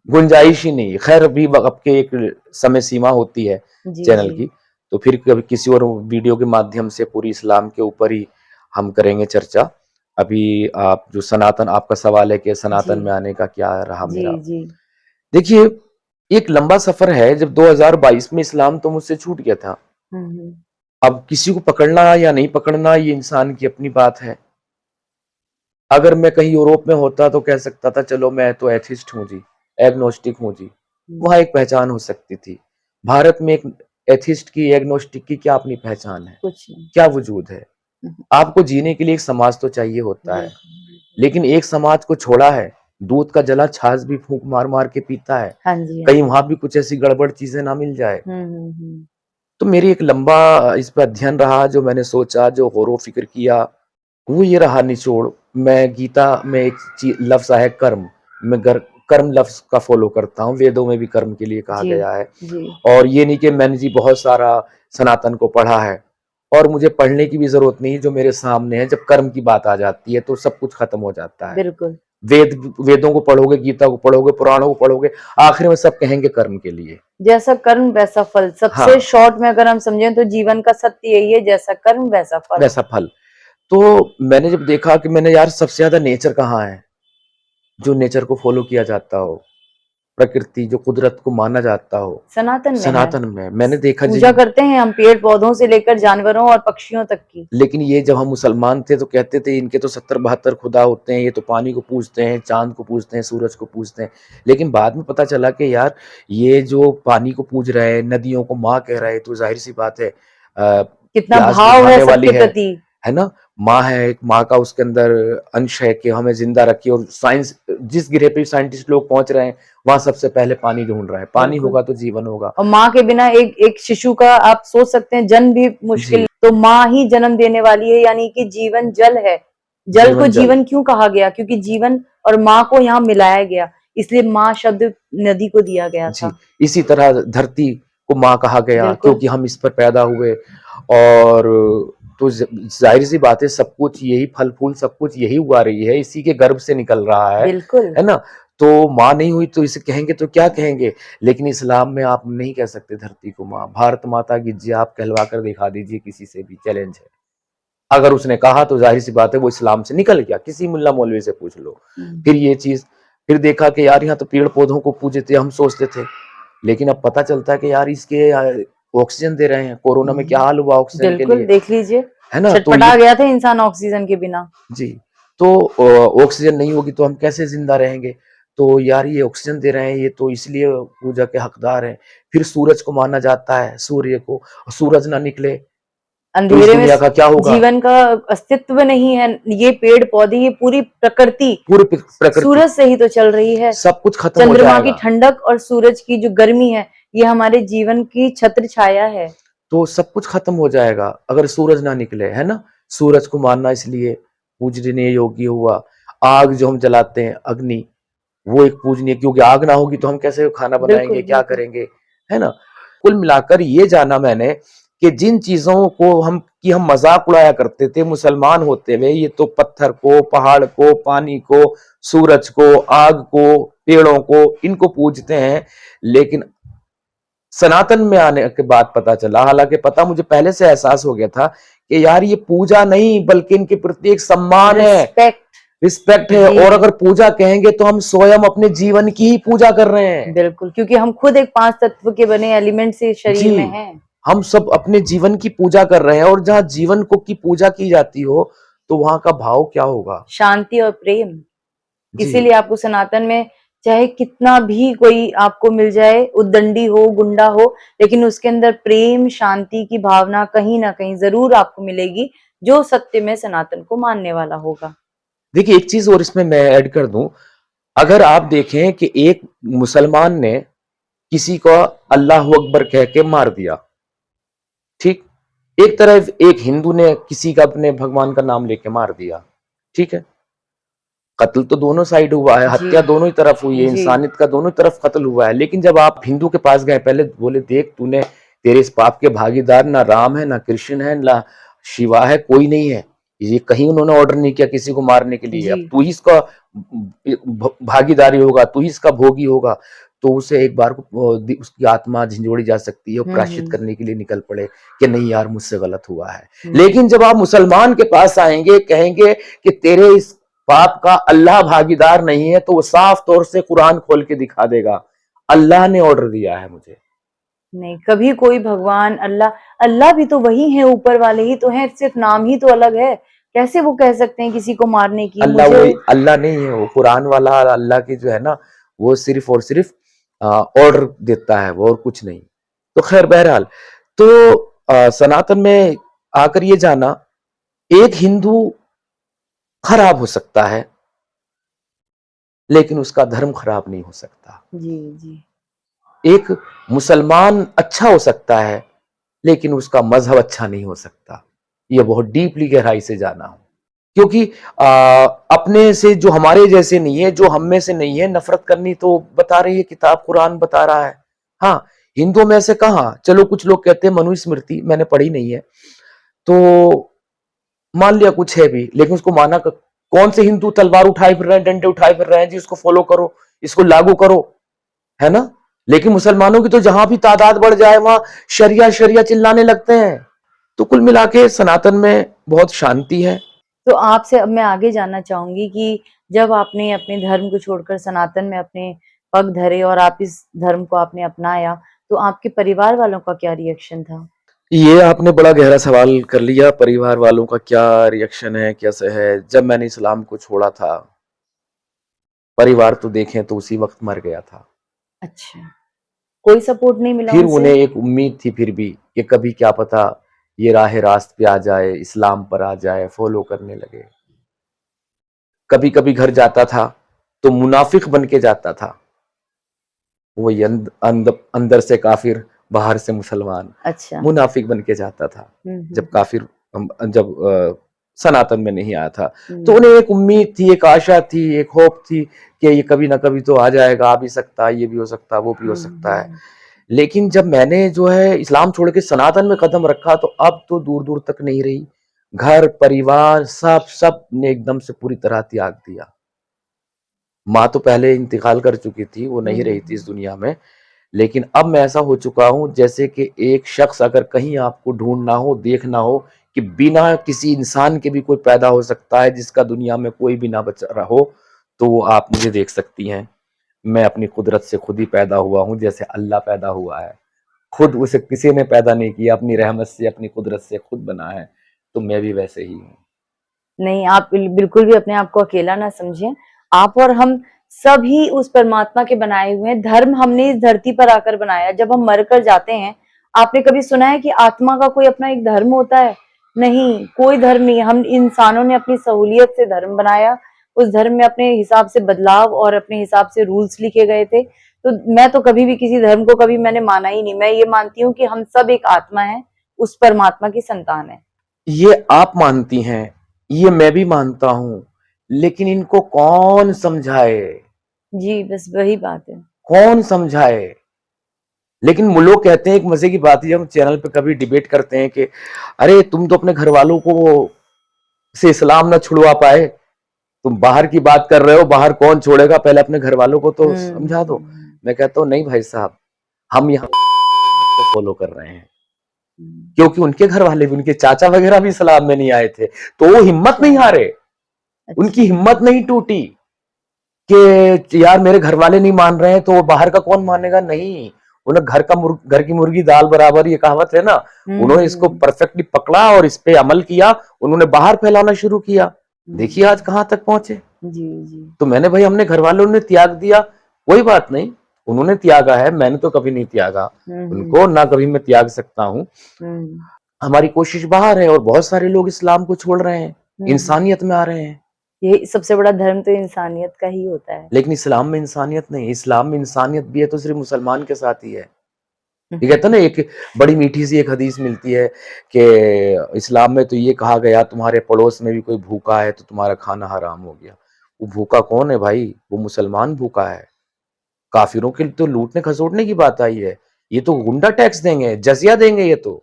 गुंजाइश ही नहीं। खैर अभी आपके एक समय सीमा होती है चैनल की, तो फिर कभी किसी और वीडियो के माध्यम से पूरी इस्लाम के ऊपर ही हम करेंगे चर्चा। अभी आप जो सनातन, आपका सवाल है कि सनातन में आने का क्या रहा मेरा, देखिए एक लंबा सफर है। जब 2022 में इस्लाम तो मुझसे छूट गया था, अब किसी को पकड़ना या नहीं पकड़ना ये इंसान की अपनी बात है। अगर मैं कहीं यूरोप में होता तो कह सकता था चलो मैं तो एथिस्ट हूँ जी, एग्नोस्टिक हूँ जी, वहाँ एक पहचान हो सकती थी। भारत में एक एथिस्ट की, एग्नोस्टिक की क्या अपनी पहचान है? कुछ नहीं। क्या वजूद है? हम्म, आपको जीने के लिए एक समाज तो चाहिए होता है, बिल्कुल। लेकिन एक समाज को छोड़ा है, दूध का जला छाछ भी फूंक मार मार के पीता है, हाँ जी, हाँ कहीं जी। वहां भी कुछ ऐसी गड़बड़ चीजें ना मिल जाए। हम्म। तो मेरी एक लंबा इस पर अध्ययन रहा, जो मैंने सोचा, जो गौर व फिक्र किया, वो ये रहा निचोड़। मैं गीता में एक लफ्ज है कर्म, मैं कर्म लफ्ज का फॉलो करता हूँ, वेदों में भी कर्म के लिए कहा जी, गया है। जी। और ये नहीं कि मैंने जी बहुत सारा सनातन को पढ़ा है, और मुझे पढ़ने की भी जरूरत नहीं, जो मेरे सामने है। जब कर्म की बात आ जाती है तो सब कुछ खत्म हो जाता है। बिल्कुल। वेदों को पढ़ोगे, गीता को पढ़ोगे, पुराणों को पढ़ोगे, आखिर में सब कहेंगे कर्म के लिए। जैसा कर्म वैसा फल, सबसे हाँ, शॉर्ट में अगर हम समझें तो जीवन का सत्य यही है, जैसा कर्म वैसा फल। वैसा फल। तो मैंने जब देखा कि मैंने यार सबसे ज्यादा नेचर कहाँ है, जो नेचर को फॉलो किया जाता हो, प्रकृति जो कुदरत को माना जाता हो, सनातन में है। सनातन में मैंने देखा पूजा जिन। करते हैं हम पेड़ पौधों से लेकर जानवरों और पक्षियों तक की। लेकिन ये जब हम मुसलमान थे तो कहते थे इनके तो 70-72 खुदा होते हैं, ये तो पानी को पूजते हैं, चांद को पूजते हैं, सूरज को पूजते हैं। लेकिन बाद में पता चला कि यार ये जो पानी को पूज रहे हैं, नदियों को माँ कह रहे हैं, तो जाहिर सी बात है कितना प्यास भाव है बुझाने वाली सबके प्रति। है ना। माँ है, एक माँ का उसके अंदर अंश है कि हमें जिंदा रखी। और साइंस जिस गिरे पे साइंटिस्ट लोग पहुंच रहे हैं, वहां सबसे पहले पानी ढूंढ रहा है। पानी बिल्कुल। होगा तो जीवन होगा। और माँ के बिना एक एक शिशु का आप सोच सकते हैं जन्म भी मुश्किल, जी, तो माँ ही जन्म देने वाली है, यानी कि जीवन जल है। जल को जीवन जल। जीवन क्यों कहा गया? क्योंकि जीवन और माँ को यहाँ मिलाया गया, इसलिए माँ शब्द नदी को दिया गया जी, था। इसी तरह धरती को माँ कहा गया बिल्कुल। क्योंकि हम इस पर पैदा हुए। और तो जाहिर सी बात है, सब कुछ यही फल फूल सब कुछ यही उगा रही है, इसी के गर्भ से निकल रहा बिल्कुल। है ना। तो माँ नहीं हुई तो इसे कहेंगे तो क्या कहेंगे? लेकिन इस्लाम में आप नहीं कह सकते धरती को माँ। भारत माता की जय आप कहलवा कर दिखा दीजिए, किसी से भी चैलेंज है। अगर उसने कहा तो जाहिर सी बात है वो इस्लाम से निकल गया, किसी मुल्ला मौलवी से पूछ लो। फिर ये चीज, फिर देखा कि यार यहाँ तो पेड़ पौधों को पूजते हम सोचते थे, लेकिन अब पता चलता है कि यार इसके ऑक्सीजन दे रहे हैं। कोरोना में क्या हाल हुआ ऑक्सीजन के बिल्कुल, लिए, देख लीजिए, है ना। तो छटपटा ये गया था इंसान ऑक्सीजन के बिना। जी, तो ऑक्सीजन नहीं होगी तो हम कैसे जिंदा रहेंगे? तो यार ये ऑक्सीजन दे रहे हैं, ये तो इसलिए पूजा के हकदार हैं। फिर सूरज को माना जाता है, सूर्य को। सूरज ना निकले तो इस अंधेरे में दुनिया का क्या होगा? जीवन का अस्तित्व नहीं है। ये पेड़ पौधे, ये पूरी प्रकृति पूरी प्रकृति, सूरज से ही तो चल रही है। सब कुछ खत्म हो चंद्रमा की जाएगा। ठंडक और सूरज की जो गर्मी है, ये हमारे जीवन की छत्र छाया है। तो सब कुछ खत्म हो जाएगा अगर सूरज ना निकले, है ना। सूरज को मानना इसलिए पूजनीय योग्य हुआ। आग जो हम जलाते हैं, अग्नि, वो एक पूजनीय, क्योंकि आग ना होगी तो हम कैसे खाना बनाएंगे, बिल्कुल, क्या बिल्कुल। करेंगे, है ना। कुल मिलाकर ये जाना मैंने कि जिन चीजों को हम मजाक उड़ाया करते थे मुसलमान होते हुए, ये तो पत्थर को, पहाड़ को, पानी को, सूरज को, आग को, पेड़ों को, इनको पूजते हैं। लेकिन सनातन में आने के बाद पता चला, हालांकि पता मुझे पहले से एहसास हो गया था कि यार ये पूजा नहीं बल्कि इनके प्रति एक सम्मान है, रिस्पेक्ट। रिस्पेक्ट है। जी, और अगर पूजा कहेंगे तो हम स्वयं अपने जीवन की ही पूजा कर रहे हैं। बिल्कुल, क्योंकि हम खुद एक 5 तत्व के बने एलिमेंट से जी, शरीर में हैं। हम सब अपने जीवन की पूजा कर रहे हैं। और जहां जीवन को की पूजा की जाती हो तो वहां का भाव क्या होगा? शांति और प्रेम। जी, इसीलिए आपको सनातन में चाहे कितना भी कोई आपको मिल जाए, उद्दंडी हो, गुंडा हो, लेकिन उसके अंदर प्रेम, शांति की भावना कहीं ना कहीं जरूर आपको मिलेगी, जो सत्य में सनातन को मानने वाला होगा। देखिए एक चीज और इसमें मैं ऐड कर दूं। अगर आप देखें कि एक मुसलमान ने किसी को अल्लाह अकबर कह के मार दिया, ठीक। एक तरफ एक हिंदू ने किसी का अपने भगवान का नाम लेके मार दिया, ठीक है। कत्ल तो दोनों साइड हुआ है, जी, हत्या दोनों ही तरफ हुई है, जी। इंसानियत का दोनों तरफ कत्ल हुआ है। लेकिन जब आप हिंदू के पास गए, पहले बोले देख तूने, तेरे इस पाप के भागीदार ना राम है, ना कृष्ण है, ना शिवा है, कोई नहीं है। ये कहीं उन्होंने ऑर्डर नहीं किया किसी को मारने के लिए। जी, अब तू ही इसका भागीदारी होगा, तू ही इसका भोगी होगा। तो उसे एक बार को उसकी आत्मा झंझोड़ी जा सकती है, और प्रायश्चित हम्म। करने के लिए निकल पड़े कि नहीं यार मुझसे गलत हुआ है। हम्म। लेकिन जब आप मुसलमान के पास आएंगे, कहेंगे कि तेरे इस पाप का अल्लाह भागीदार नहीं है, तो वो साफ तौर से कुरान खोल के दिखा देगा, अल्लाह ने ऑर्डर दिया है मुझे। नहीं, कभी कोई भगवान, अल्लाह, अल्लाह भी तो वही है, ऊपर वाले ही तो हैं, सिर्फ नाम ही तो अलग है। कैसे वो कह सकते हैं किसी को मारने की? अल्लाह मुझे वो अल्लाह नहीं है, वो कुरान वाला अल्लाह की जो है ना, वो सिर्फ और सिर्फ ऑर्डर देता है, वो और कुछ नहीं। तो खैर बहरहाल, तो सनातन में आकर ये जाना, एक हिंदू खराब हो सकता है लेकिन उसका धर्म खराब नहीं हो सकता। जी, जी। एक मुसलमान अच्छा हो सकता है लेकिन उसका मजहब अच्छा नहीं हो सकता। ये बहुत डीपली गहराई से जाना हो, क्योंकि अपने से जो हमारे जैसे नहीं है, जो हम में से नहीं है, नफरत करनी तो बता रही है किताब, कुरान बता रहा है। हाँ, हिंदुओं में से कहा, चलो कुछ लोग कहते हैं मनुस्मृति, मैंने पढ़ी नहीं है, तो मान लिया कुछ है भी, लेकिन उसको माना कौन से हिंदू तलवार उठाए फिर रहे हैं, डंडे उठाए फिर रहे हैं जी, इसको फॉलो करो, इसको लागू करो, है ना? लेकिन मुसलमानों की तो जहां भी तादाद बढ़ जाए वहां शरिया शरिया चिल्लाने लगते हैं। तो कुल मिला के सनातन में बहुत शांति है। तो आपसे अब मैं आगे जानना चाहूंगी कि जब आपने अपने धर्म को छोड़कर सनातन में अपने पग धरे और आप इस धर्म को आपने अपनाया, तो आपके परिवार वालों का क्या रिएक्शन था? ये आपने बड़ा गहरा सवाल कर लिया, परिवार वालों का क्या रिएक्शन है, कैसे है। जब मैंने इस्लाम को छोड़ा था, परिवार तो देखें तो उसी वक्त मर गया था। अच्छा, कोई सपोर्ट नहीं मिला फिर उनसे? उन्हें एक उम्मीद थी फिर भी कि कभी क्या पता ये राह रास्त पे आ जाए, इस्लाम पर आ जाए, फॉलो करने लगे। कभी कभी घर जाता था तो मुनाफिक बन के जाता था, वही अंदर से काफिर, बाहर से मुसलमान, अच्छा। मुनाफिक बन के जाता था। जब हम्म। काफिर जब सनातन में नहीं आया था, तो हम्म। उन्हें एक उम्मीद थी, एक आशा थी, एक होप थी कि ये कभी ना कभी तो आ जाएगा, आ भी सकता है, ये भी हो सकता है, वो भी हो सकता है। हम्म। लेकिन जब मैंने जो है इस्लाम छोड़ के सनातन में कदम रखा, तो अब तो दूर दूर तक नहीं रही। घर परिवार सब सब ने एकदम से पूरी तरह त्याग दिया। माँ तो पहले इंतकाल कर चुकी थी, वो नहीं रही थी इस हम्म। दुनिया में। लेकिन अब मैं ऐसा हो चुका हूं जैसे कि एक शख्स अगर कहीं आपको ढूंढना हो, देखना हो कि बिना किसी इंसान के भी कोई पैदा हो सकता है जिसका दुनिया में कोई भी ना बचा रहा हो, तो वो आप मुझे देख सकती हैं। मैं अपनी कुदरत से खुद ही पैदा हुआ हूं, जैसे अल्लाह पैदा हुआ है। खुद उसे किसी ने पैदा नहीं किया, अपनी रहमत से, अपनी कुदरत से खुद बना है। तो मैं भी वैसे ही हूँ। नहीं, आप बिल्कुल भी अपने आप को अकेला ना समझें। आप और हम सभी उस परमात्मा के बनाए हुए हैं। धर्म हमने इस धरती पर आकर बनाया। जब हम मरकर जाते हैं, आपने कभी सुना है कि आत्मा का कोई अपना एक धर्म होता है? नहीं, कोई धर्म नहीं। हम इंसानों ने अपनी सहूलियत से धर्म बनाया। उस धर्म में अपने हिसाब से बदलाव और अपने हिसाब से रूल्स लिखे गए थे। तो मैं तो कभी भी किसी धर्म को कभी मैंने माना ही नहीं। मैं ये मानती हूँ कि हम सब एक आत्मा है, उस परमात्मा की संतान है। ये आप मानती हैं, ये मैं भी मानता हूं, लेकिन इनको कौन समझाए? जी, बस वही बात है। कौन समझाए? लेकिन वो लोग कहते हैं, एक मजे की बात है, हम चैनल पे कभी डिबेट करते हैं कि अरे तुम तो अपने घर वालों को से इस्लाम ना छुड़वा पाए, तुम बाहर की बात कर रहे हो, बाहर कौन छोड़ेगा, पहले अपने घर वालों को तो समझा दो। हुँ। मैं कहता हूँ नहीं भाई साहब, हम यहाँ को फॉलो कर रहे हैं, हुँ। क्योंकि उनके घर वाले भी, उनके चाचा वगैरह भी इस्लाम में नहीं आए थे, तो वो हिम्मत अच्छा, नहीं हारे, उनकी अच्छा। हिम्मत नहीं टूटी कि यार मेरे घर वाले नहीं मान रहे हैं तो बाहर का कौन मानेगा। नहीं, उन्हें घर की मुर्गी दाल बराबर, ये कहावत है ना। हुँ, उन्होंने इसको हुँ। परफेक्टली पकड़ा और इस पे अमल किया, उन्होंने बाहर फैलाना शुरू किया। देखिए आज हुँ। कहां तक पहुंचे। जी, जी। तो मैंने भाई, हमने घर वालों ने त्याग दिया, कोई बात नहीं, उन्होंने त्यागा है, मैंने तो कभी नहीं त्यागा हुँ, उनको, हुँ। ना कभी मैं त्याग सकता हूं। हुँ। हमारी कोशिश बाहर है और बहुत सारे लोग इस्लाम को छोड़ रहे हैं, हुँ। इंसानियत में आ रहे हैं। यही सबसे बड़ा धर्म तो इंसानियत का ही होता है। लेकिन इस्लाम में इंसानियत नहीं, इस्लाम में इंसानियत भी है तो सिर्फ मुसलमान के साथ ही है। हुँ, ये हुँ, कहते हैं ना, एक बड़ी मीठी सी एक हदीस मिलती है कि इस्लाम में तो ये कहा गया, तुम्हारे पड़ोस में भी कोई भूखा है तो तुम्हारा खाना हराम हो गया। वो भूखा कौन है भाई? वो मुसलमान भूखा है। काफिरों के लिए तो लूटने खसोटने की बात आई है। ये तो गुंडा टैक्स देंगे, जजिया देंगे ये तो।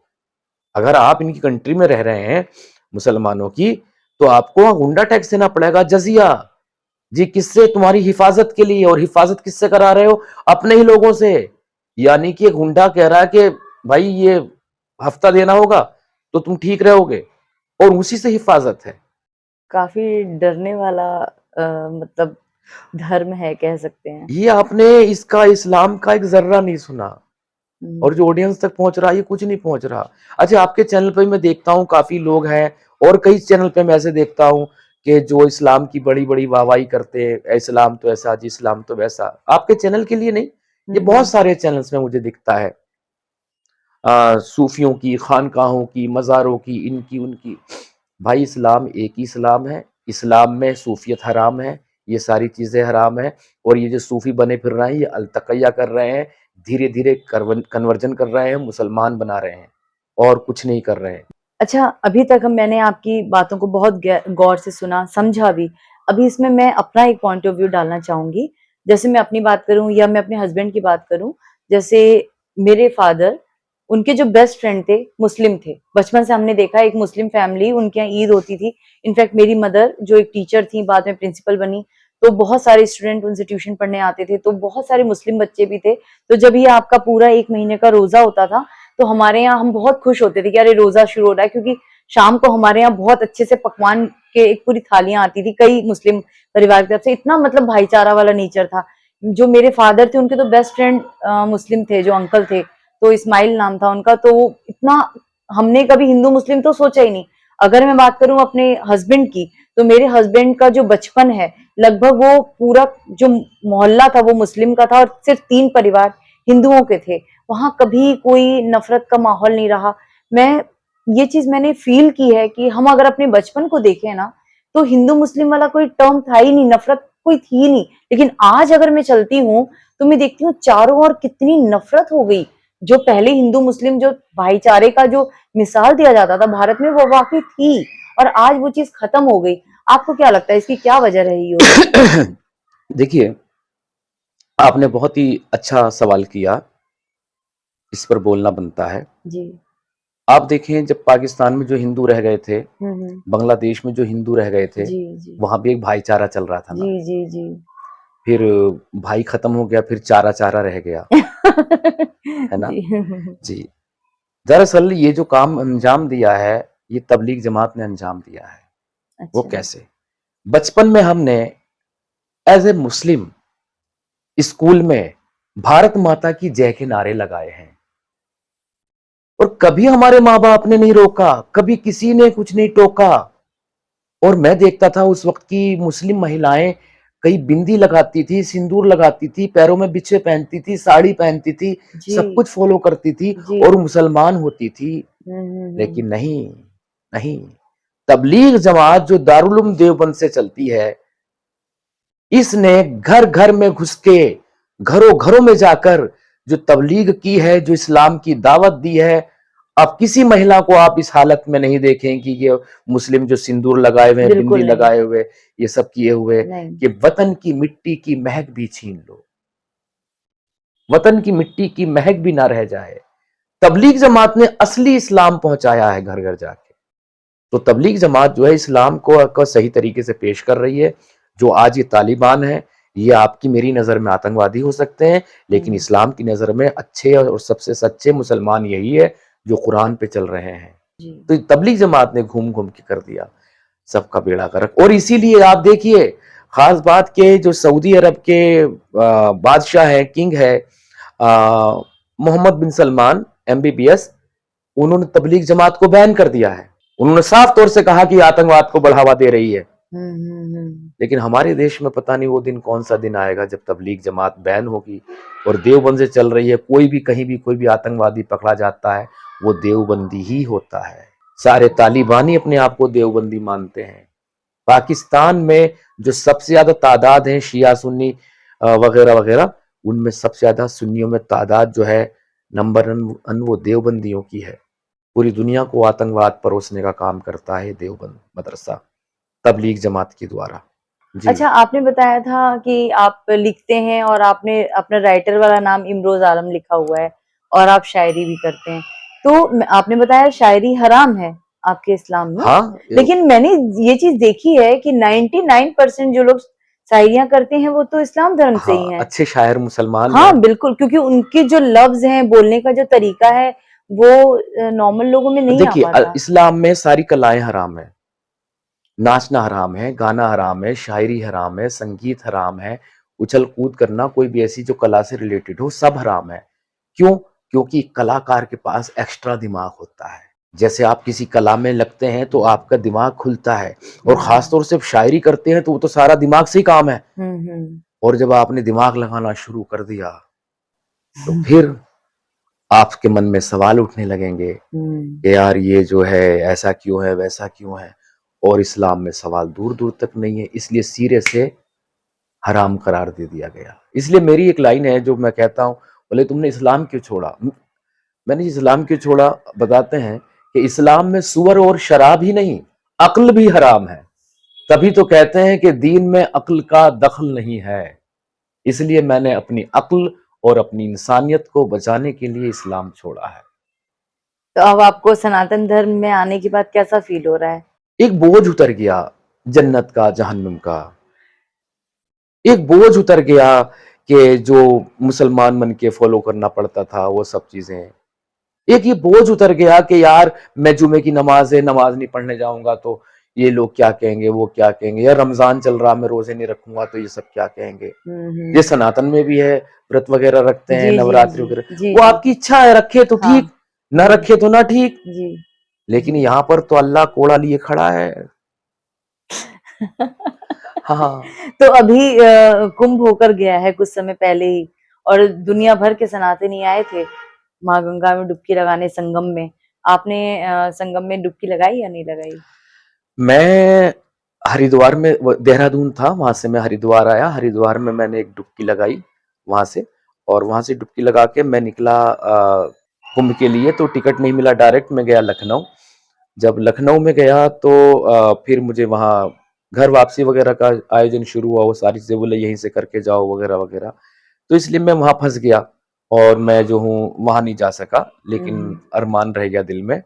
अगर आप इनकी कंट्री में रह रहे हैं मुसलमानों की, तो आपको वहां गुंडा टैक्स देना पड़ेगा, जजिया। जी, किससे? तुम्हारी हिफाजत के लिए। और हिफाजत किससे करा रहे हो? अपने ही लोगों से। यानी कि एक गुंडा कह रहा है कि भाई ये हफ्ता देना होगा तो तुम ठीक रहोगे, और उसी से हिफाजत है। काफ़ी डरने वाला मतलब धर्म है कह सकते हैं। ये आपने इसका, इस्लाम का एक जर्रा नहीं सुना, और जो हुँ। ऑडियंस तक पहुंच रहा है ये कुछ नहीं पहुंच रहा। अच्छा, आपके चैनल पे मैं देखता हूँ काफी लोग हैं और कई चैनल पे मैं ऐसे देखता हूँ कि जो इस्लाम की बड़ी बड़ी वाहवाही करते हैं, इस्लाम तो ऐसा जी, इस्लाम तो वैसा। आपके चैनल के लिए नहीं, ये बहुत सारे चैनल्स में मुझे दिखता है, सूफियों की, खानकाहों की, मज़ारों की, इनकी उनकी। भाई इस्लाम एक ही इस्लाम है। इस्लाम में सूफियत हराम है, ये सारी चीज़ें हराम है। और ये जो सूफी बने फिर रहे हैं, ये अलतकैया कर रहे हैं, धीरे धीरे कन्वर्जन कर रहे हैं, मुसलमान बना रहे हैं, और कुछ नहीं कर रहे हैं। अच्छा, अभी तक मैंने आपकी बातों को बहुत गौर से सुना, समझा भी। अभी इसमें मैं अपना एक पॉइंट ऑफ व्यू डालना चाहूँगी। जैसे मैं अपनी बात करूँ या मैं अपने हस्बैंड की बात करूँ, जैसे मेरे फादर, उनके जो बेस्ट फ्रेंड थे, मुस्लिम थे। बचपन से हमने देखा एक मुस्लिम फैमिली, उनके यहाँ ईद होती थी। इनफैक्ट मेरी मदर जो एक टीचर थी, बाद में प्रिंसिपल बनी, तो बहुत सारे स्टूडेंट उनसे ट्यूशन पढ़ने आते थे, तो बहुत सारे मुस्लिम बच्चे भी थे। तो जब ये आपका पूरा 1 महीने का रोज़ा होता था, तो हमारे यहाँ हम बहुत खुश होते थे कि अरे रोजा शुरू हो रहा है, क्योंकि शाम को हमारे यहाँ बहुत अच्छे से पकवान के एक पूरी थालियां आती थी कई मुस्लिम परिवार की तरफ से। इतना मतलब भाईचारा वाला नेचर था। जो मेरे फादर थे, उनके तो बेस्ट फ्रेंड मुस्लिम थे, जो अंकल थे, तो इस्माइल नाम था उनका। तो इतना हमने कभी हिंदू मुस्लिम तो सोचा ही नहीं। अगर मैं बात करूं अपने हस्बैंड की, तो मेरे हस्बैंड का जो बचपन है, लगभग वो पूरा जो मोहल्ला था वो मुस्लिम का था, और सिर्फ 3 परिवार हिंदुओं के थे। वहां कभी कोई नफरत का माहौल नहीं रहा। मैं ये चीज मैंने फील की है कि हम अगर अपने बचपन को देखें ना, तो हिंदू मुस्लिम वाला कोई टर्म था ही नहीं, नफरत कोई थी ही नहीं। लेकिन आज अगर मैं चलती हूँ, तो मैं देखती हूँ चारों ओर कितनी नफरत हो गई। जो पहले हिंदू मुस्लिम जो भाईचारे का जो मिसाल दिया जाता था भारत में, वो वाकई थी, और आज वो चीज खत्म हो गई। आपको क्या लगता है इसकी क्या वजह रही होगी? देखिए, आपने बहुत ही अच्छा सवाल किया, इस पर बोलना बनता है। जी। आप देखें, जब पाकिस्तान में जो हिंदू रह गए थे, हम्म। बांग्लादेश में जो हिंदू रह गए थे, जी जी वहां भी एक भाईचारा चल रहा था जी ना। जी जी। फिर भाई खत्म हो गया, फिर चारा चारा रह गया, है ना। जी। जी। दरअसल ये जो काम अंजाम दिया है, ये तबलीग जमात ने अंजाम दिया है। वो अच्छा। कैसे? बचपन में हमने एज ए मुस्लिम स्कूल में भारत माता की जय के नारे लगाए हैं, और कभी हमारे माँ बाप ने नहीं रोका, कभी किसी ने कुछ नहीं टोका। और मैं देखता था उस वक्त की मुस्लिम महिलाएं कई बिंदी लगाती थी, सिंदूर लगाती थी, पैरों में बिछे पहनती थी, साड़ी पहनती थी, जी सब कुछ फॉलो करती थी, जी। और मुसलमान होती थी। हम्म। लेकिन नहीं, नहीं, तबलीग जमात जो दारुल उलूम देवबंद से चलती है, इसने घर घर में घुस के, घरों घरों में जाकर जो तबलीग की है, जो इस्लाम की दावत दी है, अब किसी महिला को आप इस हालत में नहीं देखें कि ये मुस्लिम जो सिंदूर लगाए हुए हैं, बिंदी बिल्कुल नहीं। लगाए हुए, ये सब किए हुए, नहीं। कि वतन की मिट्टी की महक भी छीन लो, वतन की मिट्टी की महक भी ना रह जाए। तबलीग जमात ने असली इस्लाम पहुंचाया है घर घर जाके। तो तबलीग जमात जो है इस्लाम को सही तरीके से पेश कर रही है। जो आज ये तालिबान है, ये आपकी मेरी नज़र में आतंकवादी हो सकते हैं, लेकिन हम्म। इस्लाम की नज़र में अच्छे और सबसे सच्चे मुसलमान यही है जो कुरान पे चल रहे हैं। जी तो तबलीग जमात ने घूम घूम के कर दिया सबका बेड़ा गर्क। और इसीलिए आप देखिए, खास बात के जो सऊदी अरब के बादशाह हैं, किंग है मोहम्मद बिन सलमान MBBS, उन्होंने तबलीग जमात को बैन कर दिया है। उन्होंने साफ तौर से कहा कि आतंकवाद को बढ़ावा दे रही है। हम्म। लेकिन हमारे देश में पता नहीं वो दिन कौन सा दिन आएगा जब तबलीग जमात बैन होगी और देवबंद से चल रही है। कोई भी कहीं भी कोई भी आतंकवादी पकड़ा जाता है, वो देवबंदी ही होता है। सारे तालिबानी अपने आप को देवबंदी मानते हैं। पाकिस्तान में जो सबसे ज्यादा तादाद है शिया सुन्नी वगैरह वगैरह, उनमें सबसे ज्यादा सुन्नियों में तादाद जो है नंबर 1 वो देवबंदियों की है। पूरी दुनिया को आतंकवाद परोसने का काम करता है देवबंद मदरसा तबलीग जमात के द्वारा। जी। अच्छा, आपने बताया था कि आप लिखते हैं, और आपने अपना राइटर वाला नाम इमरोज आलम लिखा हुआ है, और आप शायरी भी करते हैं। तो आपने बताया शायरी हराम है आपके इस्लाम में। हाँ। लेकिन मैंने ये चीज देखी है कि 99% जो लोग शायरियां करते हैं वो तो इस्लाम धर्म से ही हाँ, हैं। अच्छे शायर मुसलमान हाँ हैं। बिल्कुल, क्योंकि उनके जो लफ्ज हैं, बोलने का जो तरीका है, वो नॉर्मल लोगों में नहीं आ देखिए, पाता। इस्लाम में सारी कलाएं हराम है। नाचना हराम है, गाना हराम है, शायरी हराम है, संगीत हराम है, उछल कूद करना, कोई भी ऐसी जो कला से रिलेटेड हो, सब हराम है। क्यों? क्योंकि कलाकार के पास एक्स्ट्रा दिमाग होता है। जैसे आप किसी कला में लगते हैं तो आपका दिमाग खुलता है, और खास तौर से शायरी करते हैं तो वो तो सारा दिमाग से ही काम है। और जब आपने दिमाग लगाना शुरू कर दिया तो फिर आपके मन में सवाल उठने लगेंगे कि यार ये जो है ऐसा क्यों है, वैसा क्यों है। और इस्लाम में सवाल दूर दूर तक नहीं है, इसलिए सीरे से हराम करार दे दिया गया। इसलिए मेरी एक लाइन है जो मैं कहता हूँ, बोले तुमने इस्लाम क्यों छोड़ा? मैंने इस्लाम क्यों छोड़ा, बताते हैं कि इस्लाम में सुअर और शराब ही नहीं, अक्ल भी हराम है। तभी तो कहते हैं कि दीन में अक्ल का दखल नहीं है। इसलिए मैंने अपनी अक्ल और अपनी इंसानियत को बचाने के लिए इस्लाम छोड़ा है। तो अब आपको सनातन धर्म में आने के बाद कैसा फील हो रहा है? एक बोझ उतर गया, जन्नत का, जहन्नुम का। एक बोझ उतर गया कि जो मुसलमान बन के फॉलो करना पड़ता था वो सब चीजें। एक ये बोझ उतर गया कि यार मैं जुमे की नमाज है, नमाज नहीं पढ़ने जाऊंगा तो ये लोग क्या कहेंगे, वो क्या कहेंगे, या रमजान चल रहा मैं रोजे नहीं रखूंगा तो ये सब क्या कहेंगे। ये सनातन में भी है, व्रत वगैरह रखते हैं, जी जी नवरात्रि जी वगैरह, जी वो जी। आपकी इच्छा है, रखे तो हाँ ठीक, ना जी रखे तो ना ठीक। जी लेकिन जी। यहाँ पर तो अल्लाह कोड़ा लिए खड़ा है। हाँ, तो अभी कुंभ होकर गया है कुछ समय पहले ही, और दुनिया भर के सनातनी आए थे माँ गंगा में डुबकी लगाने, संगम में। आपने संगम में डुबकी लगाई या नहीं लगाई? मैं हरिद्वार में, देहरादून था, वहां से मैं हरिद्वार आया। हरिद्वार में मैंने एक डुबकी लगाई वहां से, और वहां से डुबकी लगा के मैं निकला कुंभ के लिए। तो टिकट नहीं मिला, डायरेक्ट मैं गया लखनऊ। जब लखनऊ में गया तो फिर मुझे वहाँ घर वापसी वगैरह का आयोजन शुरू हुआ, वो सारी चीजें बोले यहीं से करके जाओ वगैरह वगैरह। तो इसलिए मैं वहां फंस गया, और मैं जो हूँ वहां नहीं जा सका, लेकिन अरमान रह गया दिल में।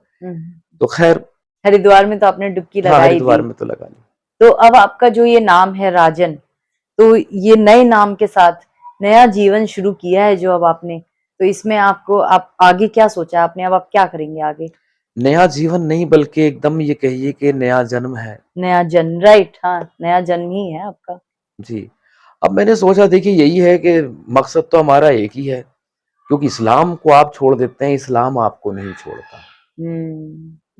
तो खैर, हरिद्वार में तो आपने डुबकी हाँ, लगाई हरिद्वार थी। में तो लगा ली। तो अब आपका जो ये नाम है राजन, तो ये नए नाम के साथ नया जीवन शुरू किया है जो अब आपने, तो इसमें आपको, आप आगे क्या सोचा आपने, अब आप क्या करेंगे आगे? नया जीवन नहीं, बल्कि एकदम ये कहिए कि नया जन्म है। नया जन्म, राइट, हाँ, नया जन्म ही है आपका। जी। अब मैंने सोचा, देखिए यही है कि मकसद तो हमारा एक ही है, क्योंकि इस्लाम को आप छोड़ देते हैं, इस्लाम आपको नहीं छोड़ता।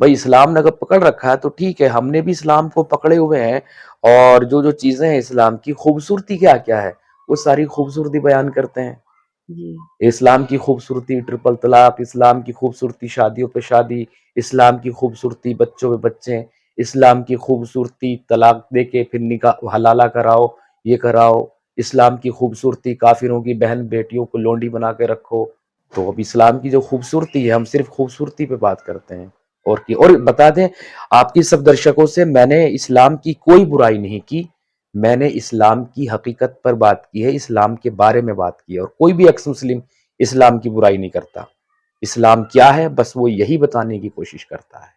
भाई इस्लाम ने अगर पकड़ रखा है तो ठीक है, हमने भी इस्लाम को पकड़े हुए हैं। और जो जो चीजें हैं इस्लाम की, खूबसूरती क्या क्या है, वो सारी खूबसूरती बयान करते हैं। जी इस्लाम की खूबसूरती ट्रिपल तलाक, इस्लाम की खूबसूरती शादियों पे शादी, इस्लाम की खूबसूरती बच्चों पे बच्चे, इस्लाम की खूबसूरती तलाक दे के फिर निकाह हलाला कराओ, ये कराओ। इस्लाम की खूबसूरती काफिरों की बहन बेटियों को लोंडी बना के रखो। तो अब इस्लाम की जो खूबसूरती है, हम सिर्फ खूबसूरती पे बात करते हैं। और बता दें आपकी सब दर्शकों से, मैंने इस्लाम की कोई बुराई नहीं की। मैंने इस्लाम की हकीकत पर बात की है, इस्लाम के बारे में बात की है, और कोई भी एक्स मुस्लिम इस्लाम की बुराई नहीं करता। इस्लाम क्या है बस वो यही बताने की कोशिश करता है।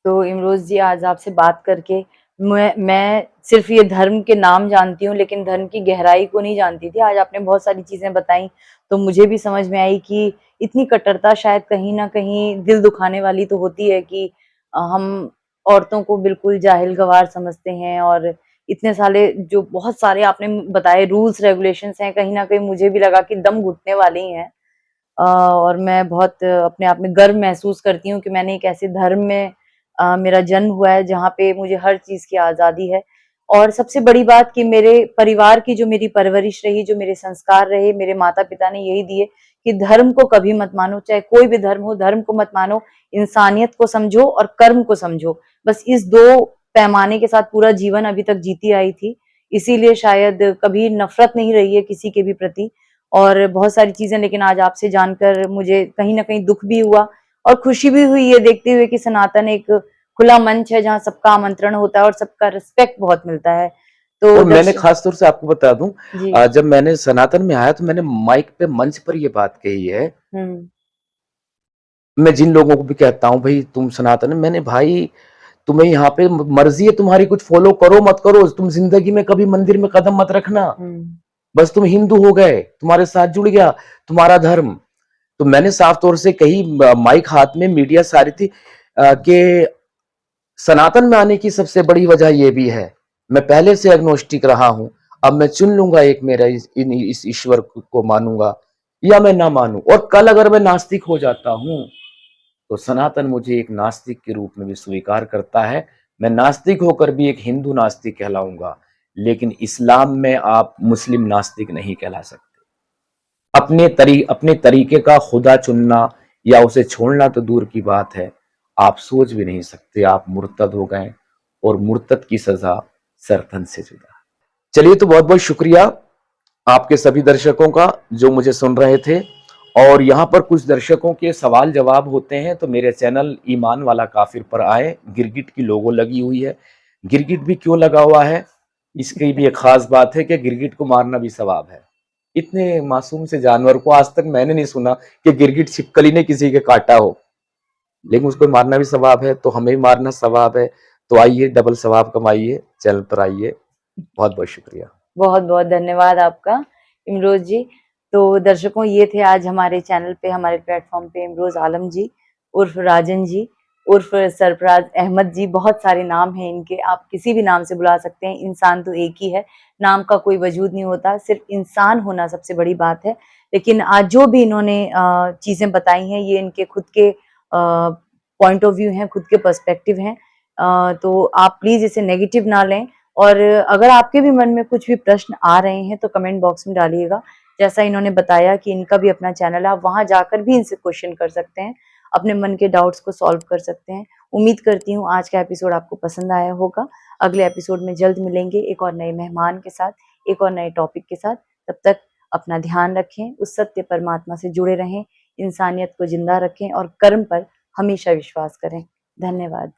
तो इमरोज जी, आज आपसे बात करके मैं सिर्फ ये धर्म के नाम जानती हूँ, लेकिन धर्म की गहराई को नहीं जानती थी। आज आपने बहुत सारी चीजें बताई, तो मुझे भी समझ में आई कि इतनी कट्टरता शायद कहीं ना कहीं दिल दुखाने वाली तो होती है, कि हम औरतों को बिल्कुल जाहिल गवार समझते हैं, और इतने सारे जो बहुत सारे आपने बताए रूल्स रेगुलेशंस हैं, कहीं ना कहीं मुझे भी लगा कि दम घुटने वाले ही हैं। और मैं बहुत अपने आप में गर्व महसूस करती हूँ कि मैंने एक ऐसे धर्म में मेरा जन्म हुआ है जहाँ पे मुझे हर चीज की आजादी है। और सबसे बड़ी बात कि मेरे परिवार की जो मेरी परवरिश रही, जो मेरे संस्कार रहे, मेरे माता पिता ने यही दिए कि धर्म को कभी मत मानो, चाहे कोई भी धर्म हो, धर्म को मत मानो, इंसानियत को समझो और कर्म को समझो। बस इस दो पैमाने के साथ पूरा जीवन अभी तक जीती आई थी, इसीलिए शायद कभी नफरत नहीं रही है किसी के भी प्रति, और बहुत सारी चीजें। लेकिन आज आपसे जानकर मुझे कहीं ना कहीं दुख भी हुआ और खुशी भी हुई, ये देखते हुए कि सनातन एक खुला मंच है जहाँ सबका आमंत्रण होता है और सबका रिस्पेक्ट बहुत मिलता है। तो और मैंने खास तौर से आपको बता दूं, जी। जब मैंने सनातन में आया तो मैंने माइक पे, मंच पर ये बात कही है। मैं जिन लोगों को भी कहता हूं भाई तुम सनातन, मैंने भाई तुम्हें यहाँ पे मर्जी है तुम्हारी, कुछ फॉलो करो मत करो, तुम जिंदगी में कभी मंदिर में कदम मत रखना। बस तुम हिंदू हो गए, तुम्हारे साथ जुड़ गया तुम्हारा धर्म। तो मैंने साफ तौर से कही, माइक हाथ में, मीडिया सारी थी, कि सनातन में आने की सबसे बड़ी वजह यह भी है, मैं पहले से एग्नोस्टिक रहा हूं, अब मैं चुन लूंगा एक, मेरा इस ईश्वर को मानूंगा या मैं ना मानूं। और कल अगर मैं नास्तिक हो जाता हूं तो सनातन मुझे एक नास्तिक के रूप में भी स्वीकार करता है। मैं नास्तिक होकर भी एक हिंदू नास्तिक कहलाऊंगा, लेकिन इस्लाम में आप मुस्लिम नास्तिक नहीं कहला सकते। अपने तरीके का खुदा चुनना या उसे छोड़ना तो दूर की बात है, आप सोच भी नहीं सकते आप मुर्तद हो गए, और मुर्तद की सजा सरथन से जुदा। चलिए, तो बहुत बहुत शुक्रिया आपके सभी दर्शकों का जो मुझे सुन रहे थे। और यहाँ पर कुछ दर्शकों के सवाल जवाब होते हैं, तो मेरे चैनल ईमान वाला काफिर पर आए। गिरगिट की लोगो लगी हुई है। गिरगिट भी क्यों लगा हुआ है, इसकी भी एक खास बात है कि गिरगिट को मारना भी सवाब है। इतने मासूम से जानवर को आज तक मैंने नहीं सुना कि गिरगिट छिपकली ने किसी के काटा हो, लेकिन उसको मारना भी सवाब है, तो हमें भी मारना सवाब है। तो आइए, डबल सवाब कमाइए, चैनल पर आइए। बहुत बहुत शुक्रिया। बहुत बहुत धन्यवाद आपका इमरोज जी। तो दर्शकों, ये थे आज हमारे चैनल पे, हमारे प्लेटफॉर्म पे इमरोज आलम जी उर्फ राजन जी उर्फ सरफराज अहमद जी। बहुत सारे नाम हैं इनके, आप किसी भी नाम से बुला सकते हैं। इंसान तो एक ही है, नाम का कोई वजूद नहीं होता, सिर्फ इंसान होना सबसे बड़ी बात है। लेकिन आज जो भी इन्होंने चीजें बताई हैं, ये इनके खुद के पॉइंट ऑफ व्यू हैं, खुद के पर्सपेक्टिव हैं। तो आप प्लीज इसे नेगेटिव ना लें। और अगर आपके भी मन में कुछ भी प्रश्न आ रहे हैं तो कमेंट बॉक्स में डालिएगा। जैसा इन्होंने बताया कि इनका भी अपना चैनल है, आप वहां जाकर भी इनसे क्वेश्चन कर सकते हैं, अपने मन के डाउट्स को सॉल्व कर सकते हैं। उम्मीद करती हूँ आज का एपिसोड आपको पसंद आया होगा। अगले एपिसोड में जल्द मिलेंगे एक और नए मेहमान के साथ, एक और नए टॉपिक के साथ। तब तक अपना ध्यान रखें, उस सत्य परमात्मा से जुड़े रहें, इंसानियत को जिंदा रखें और कर्म पर हमेशा विश्वास करें। धन्यवाद।